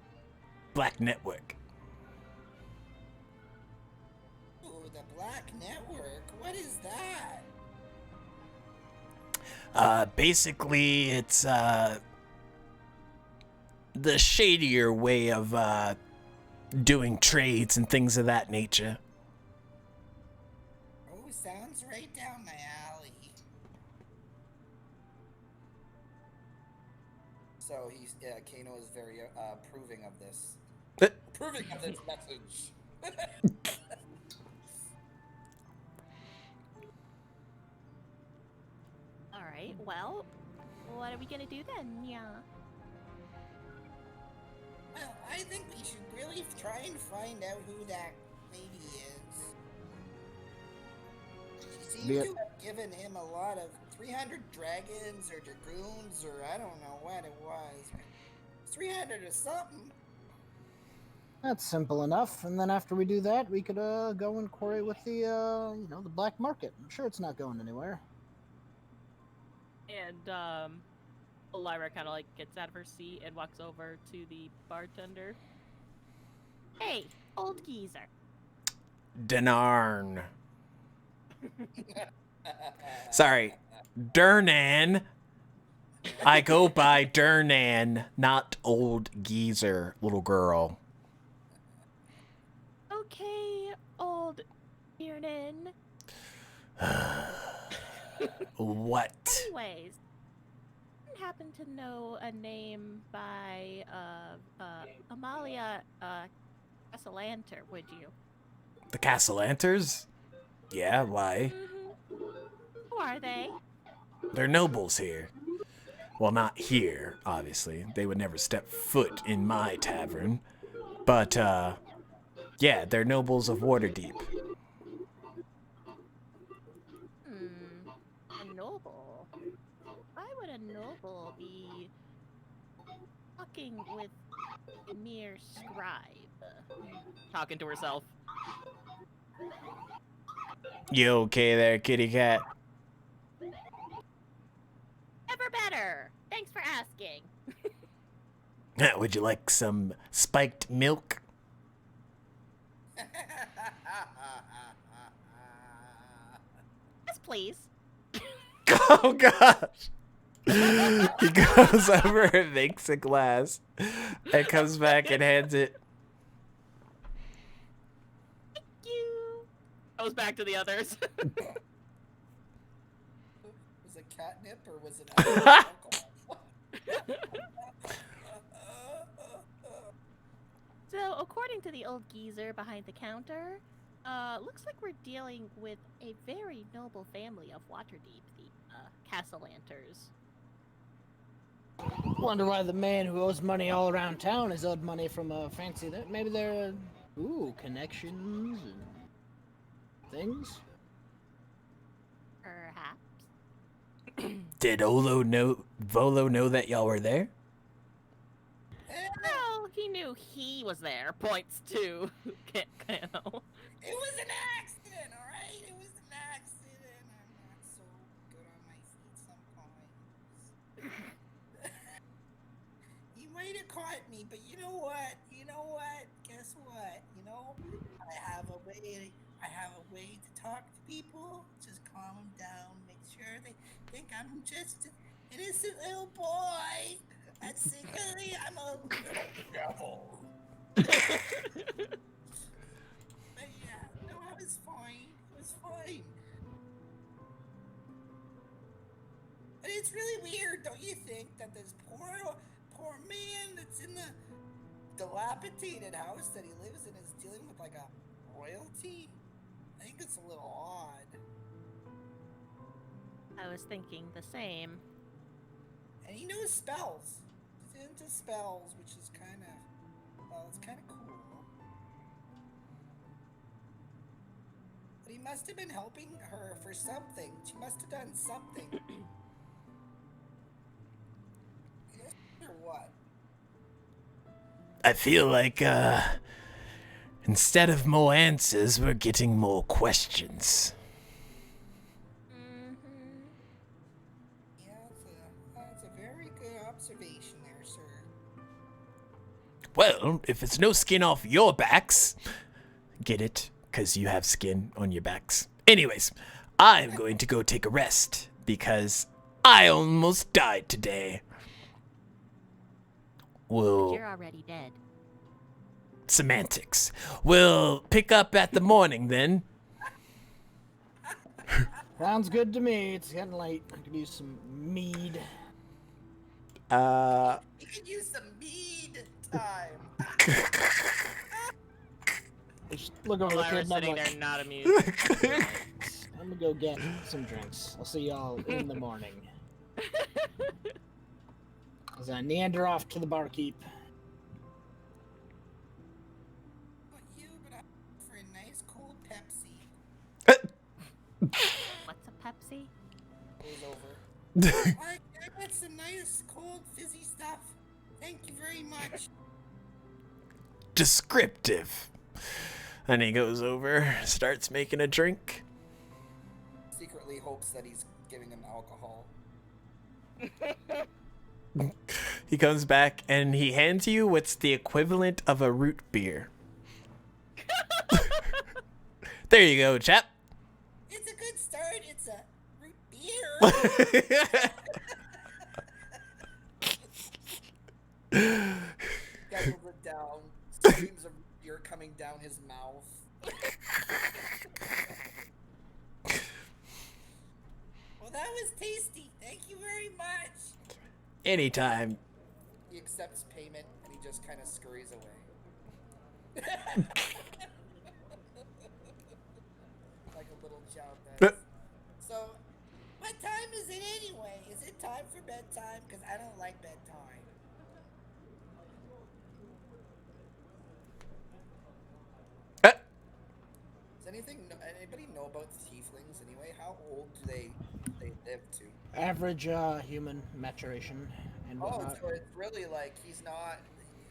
Black Network. Ooh, the Black Network. What is that? Basically, it's the shadier way of doing trades and things of that nature. Oh, sounds right down my alley. So he's Kano is very approving of this. Approving of this message. Alright, well, what are we gonna do then? Yeah. Well, I think we should really try and find out who that lady is. She seems Yeah. to have given him a lot of 300 dragons or dragoons or I don't know what it was. 300 or something. That's simple enough. And then after we do that, we could go and quarry with the the black market. I'm sure it's not going anywhere. And Elira kind of like gets out of her seat and walks over to the bartender. Hey, old geezer. Denarn. Sorry, Durnan. I go by Durnan, not old geezer, little girl. Okay, old Tiernan. What? Anyways, you happen to know a name by Amalia Castellanter, would you? The Castellanters? Yeah, why? Who are they? They're nobles here. Well, not here, obviously. They would never step foot in my tavern. But, yeah, they're nobles of Waterdeep. A noble? Why would a noble be talking with a mere scribe? Talking to herself. You okay there, kitty cat? Ever better. Thanks for asking. Would you like some spiked milk? Yes, please. Oh, gosh. He goes over and makes a glass and comes back and hands it. Thank you. goes back to the others. Was it catnip or was it alcohol? So, according to the old geezer behind the counter, looks like we're dealing with a very noble family of Waterdeep, the Castellanters. Wonder why the man who owes money all around town is owed money from a fancy. Maybe they're connections and things. Perhaps. Did Volo know that y'all were there? Well, he knew he was there. Points to Kano. It was an accident, all right? It was an accident. I'm not so good on my feet sometimes. He might have caught me, but you know what? Guess what? I have a way to talk to people. Just calm them down. Make sure they think I'm just an innocent little boy. And secretly, I'm a little devil. But yeah, no, I was fine. It was fine. But it's really weird, don't you think, that this poor man that's in the dilapidated house that he lives in is dealing with like a royalty? I think it's a little odd. I was thinking the same. And he knows spells. He's into spells, which is kind of, well, it's kind of cool. But he must have been helping her for something. She must have done something. Or what? I feel like, instead of more answers, we're getting more questions. Yeah, that's a very good observation there, sir. Well, if it's no skin off your backs, get it? 'Cause you have skin on your backs. Anyways, I'm going to go take a rest, because I almost died today. Well, You're already dead. semantics. We'll pick up at the morning then. Sounds good to me. It's getting late. I could use some mead. You could use some mead time. Just look over the kid Lyra's and I'm sitting like, there not amused. I'm gonna go get some drinks. I'll see y'all in the morning. As I neander off to the barkeep. But I'm for a nice cold Pepsi. What's a Pepsi? Goes over. I got some nice cold fizzy stuff. Thank you very much. Descriptive. And he goes over, starts making a drink. Secretly hopes that he's giving him alcohol. He comes back and he hands you what's the equivalent of a root beer. There you go, chap. It's a good start. It's a root beer. Guzzles it down. Streams of beer coming down his mouth. Well, that was tasty. Thank you very much. Anytime. He accepts payment and he just kind of scurries away. Like a little child does. So, what time is it anyway? Is it time for bedtime? Because I don't like bedtime. Does anybody know about tieflings anyway? How old do they live to? Average human maturation and whatnot. So it's really like he's not.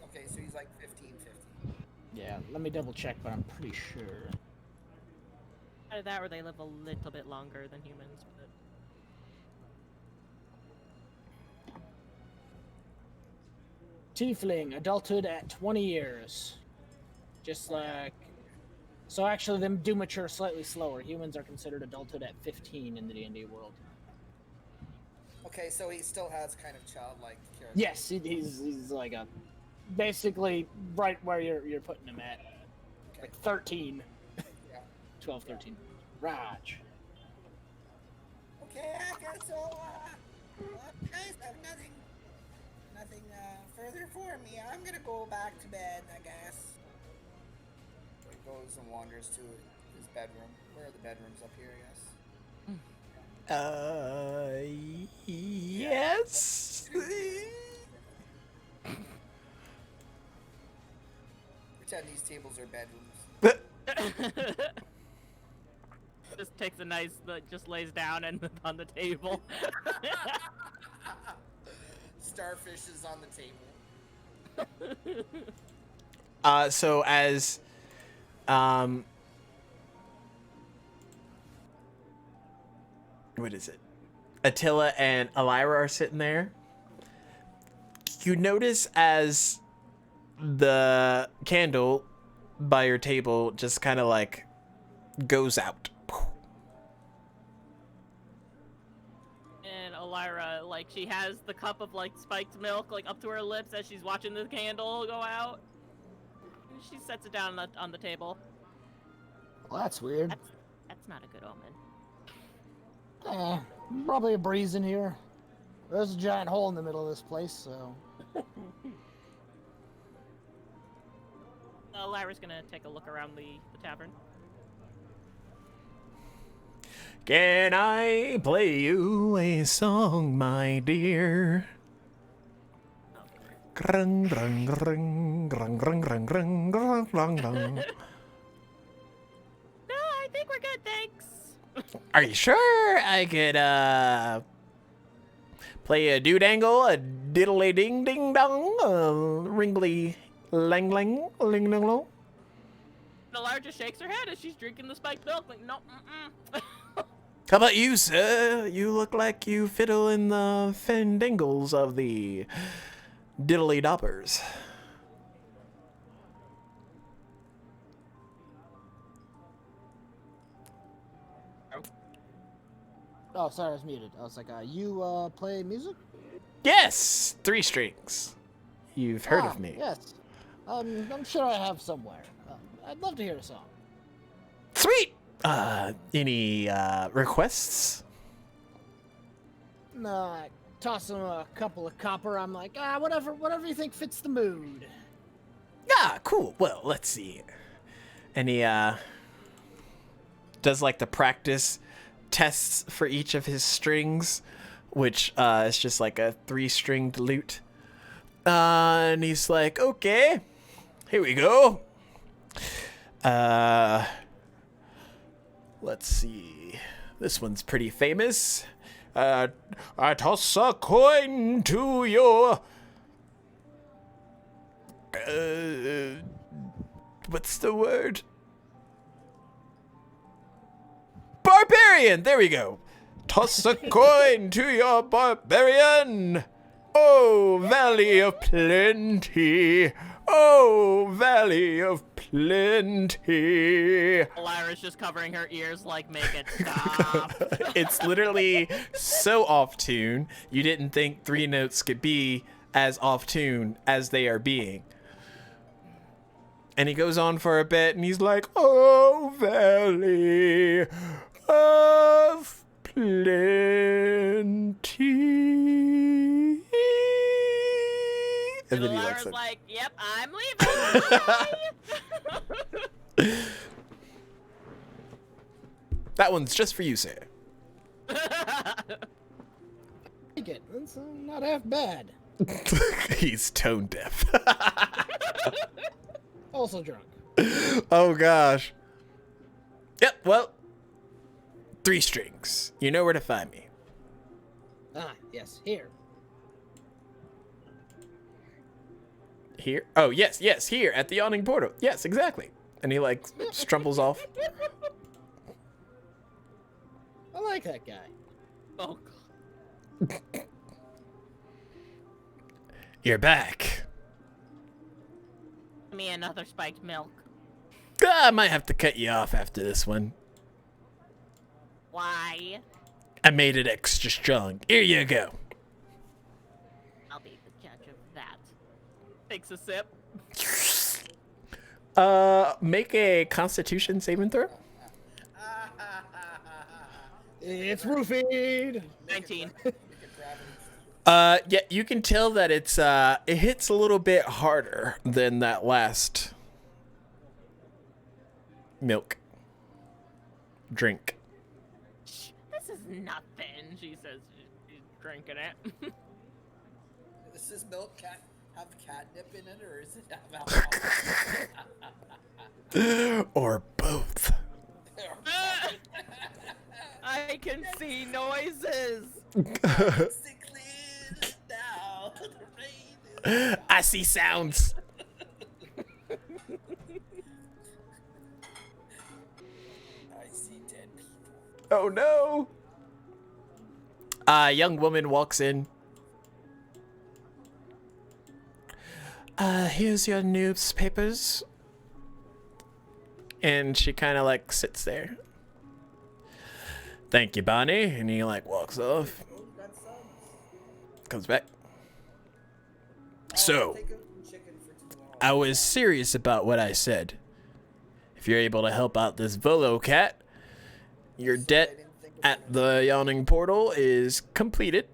Okay, so he's like 15. Yeah, let me double check, but I'm pretty sure. Either that or they live a little bit longer than humans. But... Tiefling, adulthood at 20 years. Just like... So actually, them do mature slightly slower. Humans are considered adulthood at 15 in the D&D world. Okay, so he still has kind of childlike character. Yes, he's like a... Basically, right where you're putting him at. Okay. Like 13. Yeah. 12, 13. Raj. Okay, I guess so. Well, you guys have nothing further for me. I'm gonna go back to bed, I guess. He goes and wanders to his bedroom. Where are the bedrooms up here? Yes. Yes. Pretend these tables are bedrooms. Just takes a nice, just lays down and on the table. Starfish is on the table. So as what is it? Attila and Elira are sitting there. You notice as the candle by your table just kind of like goes out. And Elira, like, she has the cup of, like, spiked milk, like, up to her lips as she's watching the candle go out. She sets it down on the table. Well, that's weird. That's not a good omen. Probably a breeze in here. There's a giant hole in the middle of this place, so... Elira's gonna take a look around the tavern. Can I play you a song, my dear? Grung, grung, grung, grung, grung, grung, grung, grung, grung, grung. No, I think we're good, thanks. Are you sure I could play a doodangle, a diddly ding ding dong, a ringly lang lang ling lang long? Elira just shakes her head as she's drinking the spiked milk. Like, no, How about you, sir? You look like you fiddle in the fandangles of the diddly doppers. Oh, sorry, I was muted. I was like, you play music? Yes, 3 strings. You've heard of me. Yes. I'm sure I have somewhere. I'd love to hear a song. Sweet. Any requests? No, I toss him a couple of copper. I'm like, whatever you think fits the mood. Ah, cool. Well, let's see. And he does like the practice tests for each of his strings, which is just like a 3-stringed lute. And he's like, okay, here we go. Let's see. This one's pretty famous. I toss a coin to your... what's the word? Barbarian! There we go. Toss a coin to your barbarian. Oh, Valley of Plenty. Oh, Valley of Plenty. Elira's just covering her ears like, make it stop. It's literally so off tune. You didn't think 3 notes could be as off tune as they are being. And he goes on for a bit and he's like, oh, Valley of Plenty. And then he Elira's looks like, yep, I'm leaving. That one's just for you, sir. Take it. It's not half bad. He's tone deaf. Also drunk. Oh, gosh. Yep, well, 3 strings. You know where to find me. Yes, here. Here? Oh, yes, here at the yawning portal. Yes, exactly. And he, like, strumples off. I like that guy. Oh, God. You're back. Give me another spiked milk. I might have to cut you off after this one. Why? I made it extra strong. Here you go. I'll be the judge of that. Takes a sip. Make a Constitution saving throw. It's roofied. 19. Yeah, you can tell that it's it hits a little bit harder than that last milk drink. This is nothing, she says. She's drinking it. Does this milk have catnip in it, or is it have alcohol? Or both. I can see noises. Now, the rain is I see sounds. I see dead people. Oh no. A young woman walks in. Here's your newspapers. And she kind of like sits there. Thank you, Bonnie. And he like walks off. Oh, you got sons. Comes back. I'll So, take a chicken for tomorrow. I was serious about what I said. If you're able to help out this Volo cat, your debt at the Yawning Portal is completed.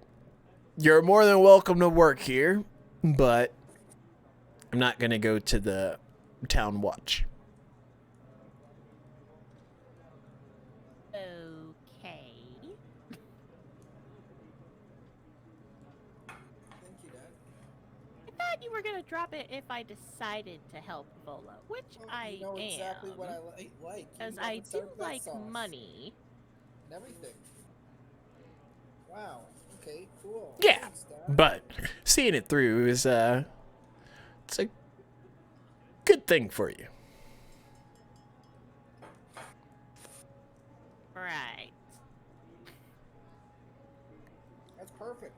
You're more than welcome to work here, but I'm not going to go to the town watch. Okay. Thank you, Dad. I thought you were gonna drop it if I decided to help Volo, which Well, I you know exactly am. what I like. You Because know I what's do up with that like sauce money. and everything. Wow. Okay. Cool. Yeah, Thanks, Dad. but seeing it through is it's a good thing for you. Right. That's perfect.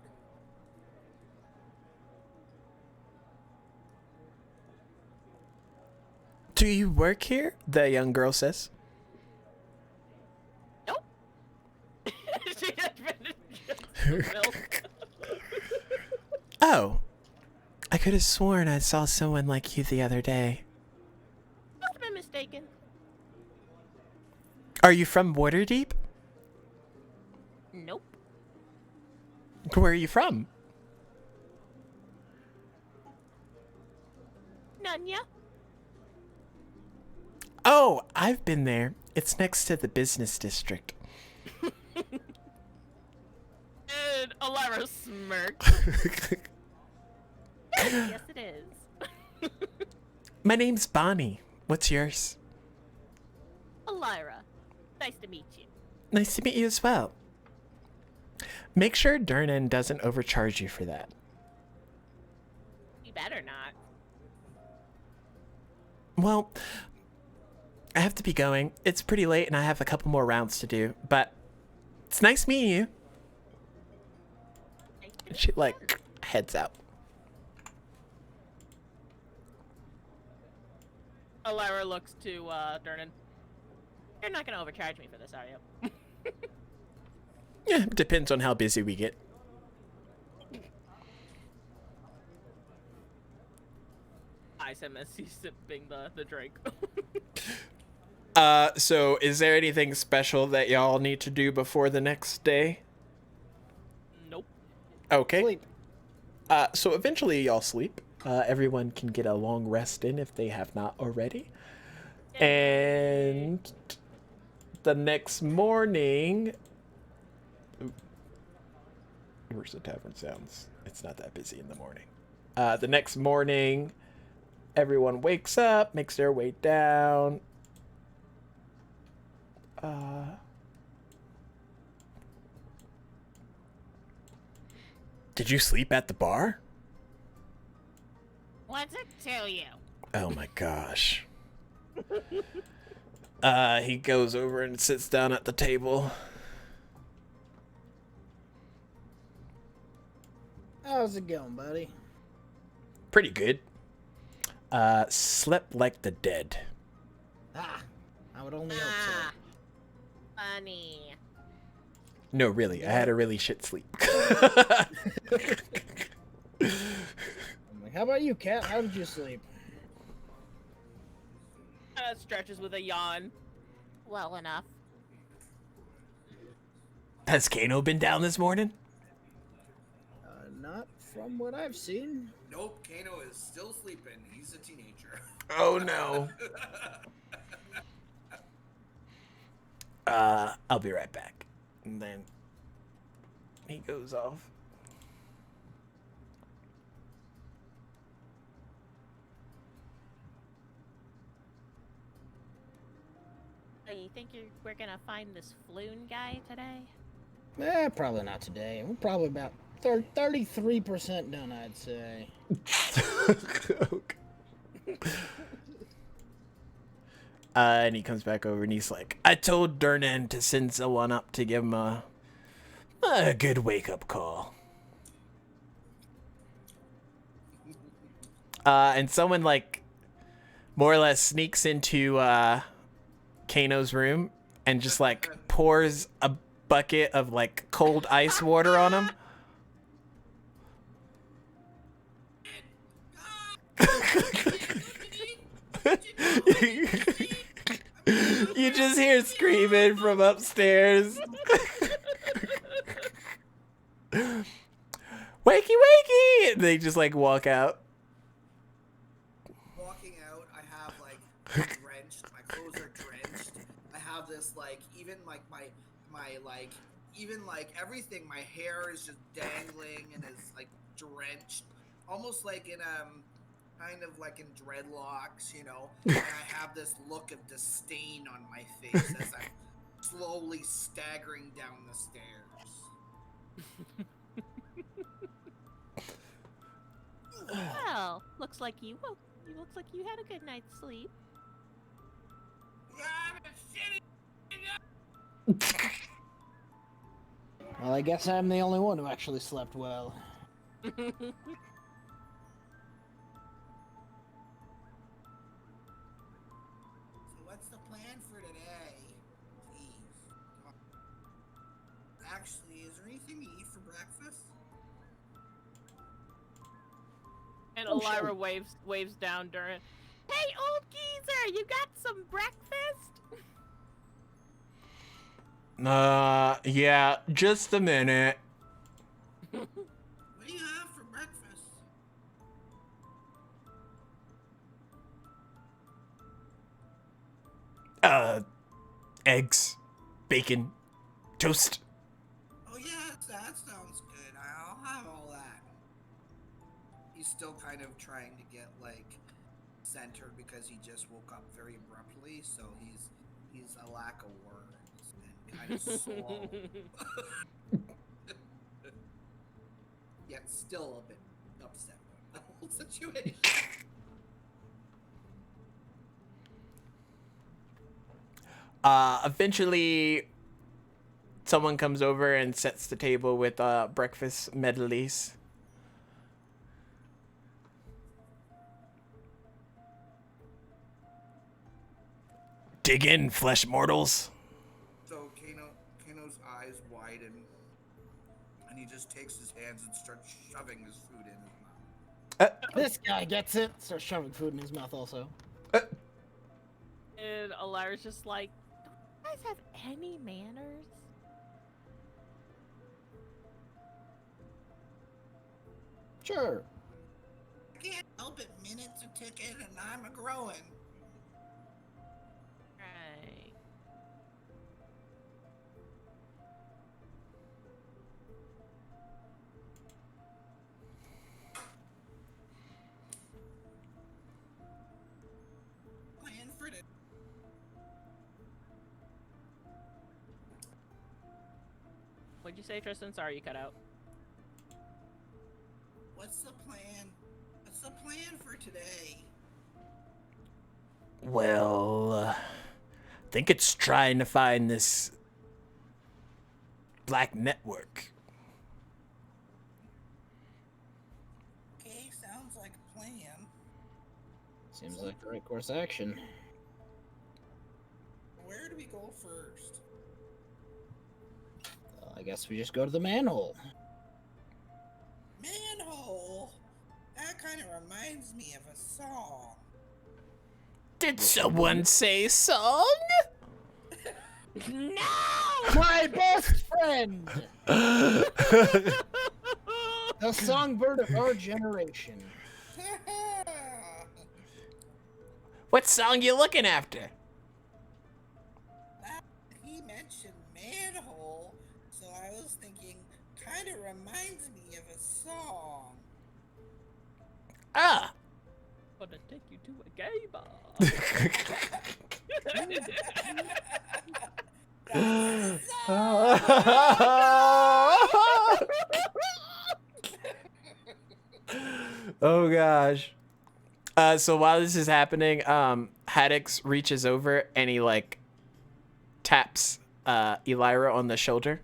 Do you work here? The young girl says. Nope. She had finished milk. Oh, I could have sworn I saw someone like you the other day. Must have been mistaken. Are you from Waterdeep? Nope. Where are you from? Nunya. Oh, I've been there. It's next to the business district. And Alara smirked. Yes, it is. My name's Bonnie. What's yours? Elira. Nice to meet you. Nice to meet you as well. Make sure Durnan doesn't overcharge you for that. You better not. Well, I have to be going. It's pretty late and I have a couple more rounds to do, but it's nice meeting you. Nice to And meet she you. like heads out. Alara looks to Durnan. You're not gonna overcharge me for this, are you? Yeah, depends on how busy we get. Eyes him as he's sipping the drink. So is there anything special that y'all need to do before the next day? Nope. Okay. Sleep. So eventually y'all sleep. Everyone can get a long rest in if they have not already. And the next morning... Ooh. Where's the tavern sounds? It's not that busy in the morning. The next morning, everyone wakes up, makes their way down. Did you sleep at the bar? What's it to you? Oh my gosh. He goes over and sits down at the table. How's it going, buddy? Pretty good. Slept like the dead. Ah, I would only hope Ah, so. funny. No, really, I had a really shit sleep. I'm like, how about you, Cat? How did you sleep? Stretches with a yawn. Well enough. Has Kano been down this morning? Not from what I've seen. Nope, Kano is still sleeping. He's a teenager. Oh no. I'll be right back. And then he goes off. So you think we're gonna find this Floon guy today? Probably not today. We're probably about 33% done, I'd say. And he comes back over and he's like, I told Durnan to send someone up to give him a good wake-up call. And someone, like, more or less sneaks into Kano's room and just, like, pours a bucket of, like, cold ice water on him. You just hear screaming from upstairs. Wakey, wakey! And they just like walk out. Walking out, I have like drenched. My clothes are drenched. I have this like even like my like even like everything. My hair is just dangling and is like drenched, almost like in kind of like in dreadlocks, you know. And I have this look of disdain on my face as I'm slowly staggering down the stairs. Well, looks like you had a good night's sleep. Well, I guess I'm the only one who actually slept well. So what's the plan for today? Please. Actually, is there anything to eat for breakfast? And Oh, Elira sure. waves down Durin. Hey, old geezer, you got some breakfast? Yeah, just a minute. What do you have for breakfast? Eggs, bacon, toast. Oh yeah, that sounds good. I'll have all that. He's still kind of trying to get like centered because he just woke up very abruptly, so he's a lack of words and kind of slow. Yet still a bit upset with the whole situation. Eventually, someone comes over and sets the table with breakfast medleys. Dig in, flesh mortals. So Kano's eyes widen, and he just takes his hands and starts shoving his food in his mouth. This guy gets it. Starts shoving food in his mouth also. And Elira's just like, You guys have any manners? Sure. I can't help it. Minutes are ticking, and I'm a growing. right. Plan for the What'd you say, Tristan? Sorry, you cut out. What's the plan? What's the plan for today? Well, I think it's trying to find this black network. Okay, sounds like a plan. Seems like the right course of action. Where do we go first? I guess we just go to the manhole. Manhole? That kind of reminds me of a song. Did someone say song? No! My best friend, the songbird of our generation. What song you looking after? He mentioned manhole, so I was thinking, kind of reminds me of a song. Ah. Gonna take you to a gay bar. Oh gosh. So while this is happening, Haddix reaches over and he like taps Elira on the shoulder.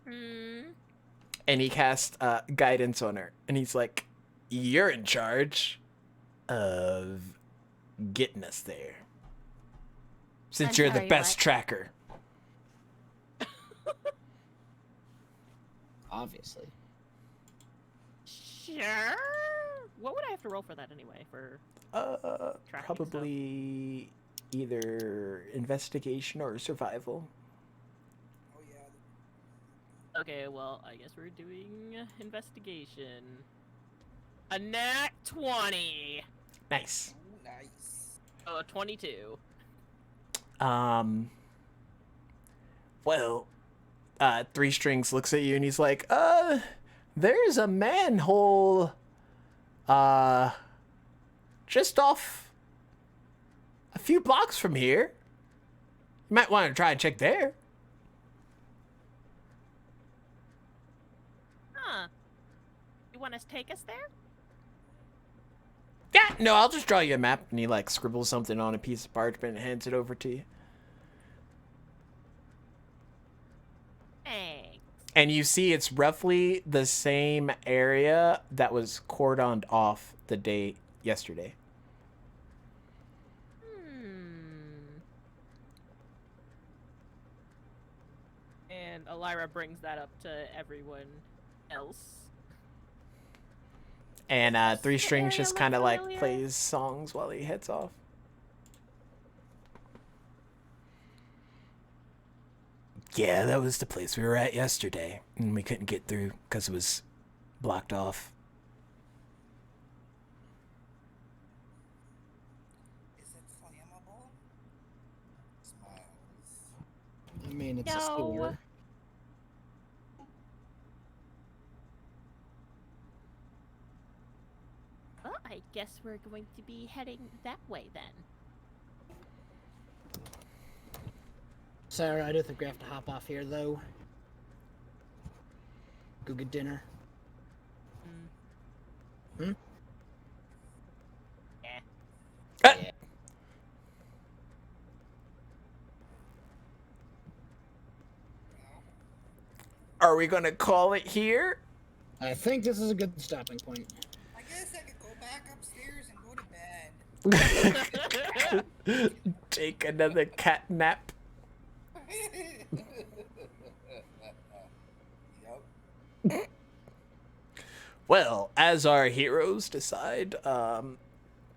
And he casts guidance on her. And he's like, "You're in charge of getting us there. Since I'm you're the sorry, best what? tracker." Obviously. Sure. What would I have to roll for that anyway? For tracking Probably either investigation or survival. Oh yeah. Okay, well, I guess we're doing investigation. A nat 20. Nice. Ooh, nice. Oh, a 22. Well, Three Strings looks at you and he's like, there's a manhole, just off a few blocks from here. You might want to try and check there. Huh. You want us to take us there? Yeah, no, I'll just draw you a map. And he like scribbles something on a piece of parchment and hands it over to you. Thanks. And you see it's roughly the same area that was cordoned off the day yesterday. And Elira brings that up to everyone else. And Three Strings area just look kind of like familiar? plays songs while he heads off. Yeah, that was the place we were at yesterday. And we couldn't get through because it was blocked off. Is it flammable? Smiles. I mean, it's a No. sewer. Well, I guess we're going to be heading that way then. Sarah, I do think we have to hop off here, though. Go get dinner. Hmm? Ah! Yeah. Are we going to call it here? I think this is a good stopping point. I guess I could go back upstairs and go to bed. Take another cat nap. Yep. Well, as our heroes decide the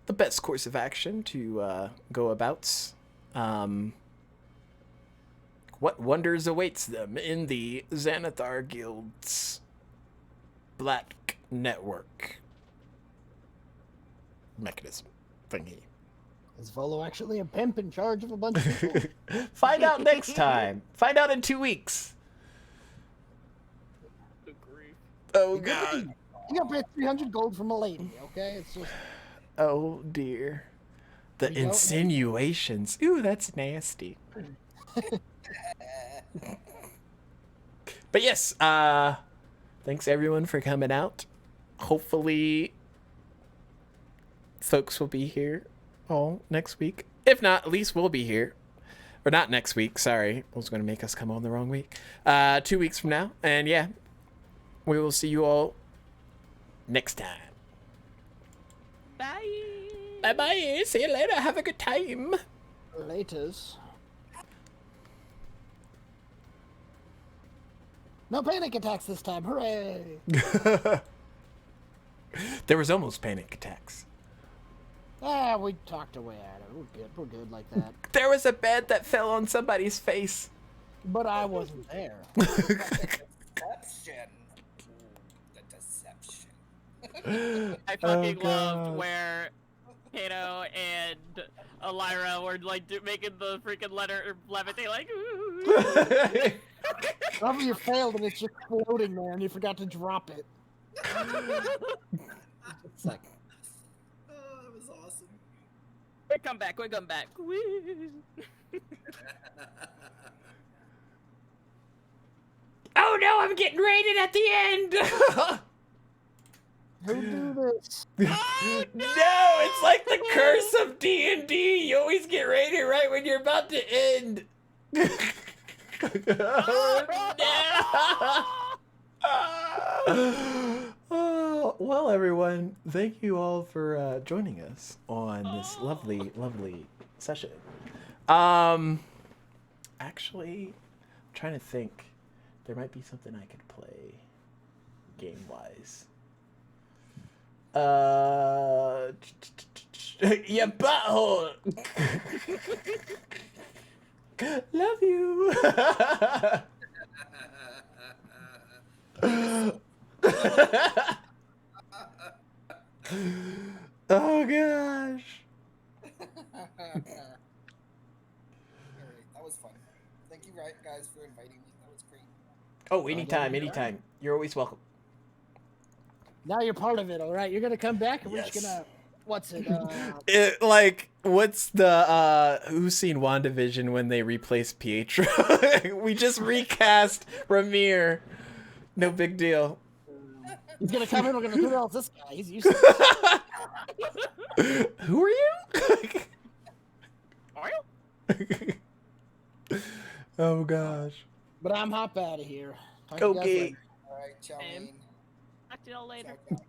best course of action to go about, what wonders awaits them in the Xanathar Guild's Black Network mechanism thingy. Is Volo actually a pimp in charge of a bunch of people? Find out next time. Find out in 2 weeks. Agree. Oh, God. You got paid 300 gold from a lady, okay? It's just... Oh, dear. The We don't know. insinuations. Ooh, that's nasty. But yes, thanks everyone for coming out. Hopefully folks will be here all next week. If not, at least we'll be here. Or not next week, sorry. I was going to make us come on the wrong week. 2 weeks from now. And yeah, we will see you all next time. Bye. Bye-bye. See you later. Have a good time. Laters. No panic attacks this time. Hooray! There was almost panic attacks. Ah, we talked away at it. We're good. We're good like that. There was a bed that fell on somebody's face. But I wasn't there. Deception. Ooh, the deception. I fucking loved God. where Kato and Elira were like making the freaking letter levitate, like. However, you failed and it's just floating there and you forgot to drop it. It's like, Oh, that was awesome. We come back. Oh no, I'm getting raided at the end! who do this? No, it's like the curse of D&D. You always get raided right when you're about to end. Oh, well, everyone, thank you all for joining us on this lovely, lovely session. Actually, I'm trying to think. There might be something I could play game-wise. Your butthole. Love you. Oh gosh. Alright, that was fun. Thank you, guys, for inviting me. That was great. Oh, anytime. You're always welcome. Now you're part of it, all right? You're gonna come back and we're Yes. just gonna, what's it? What's the who's seen WandaVision when they replaced Pietro? We just recast Ramir. No big deal. He's gonna come in. We're gonna, who the hell is this guy? He's useless. Who are you? Oh gosh. But I'm hop out of here. Talk to you guys Okay. later. Alright, ciao. Same. Talk to y'all later. Ciao, ciao.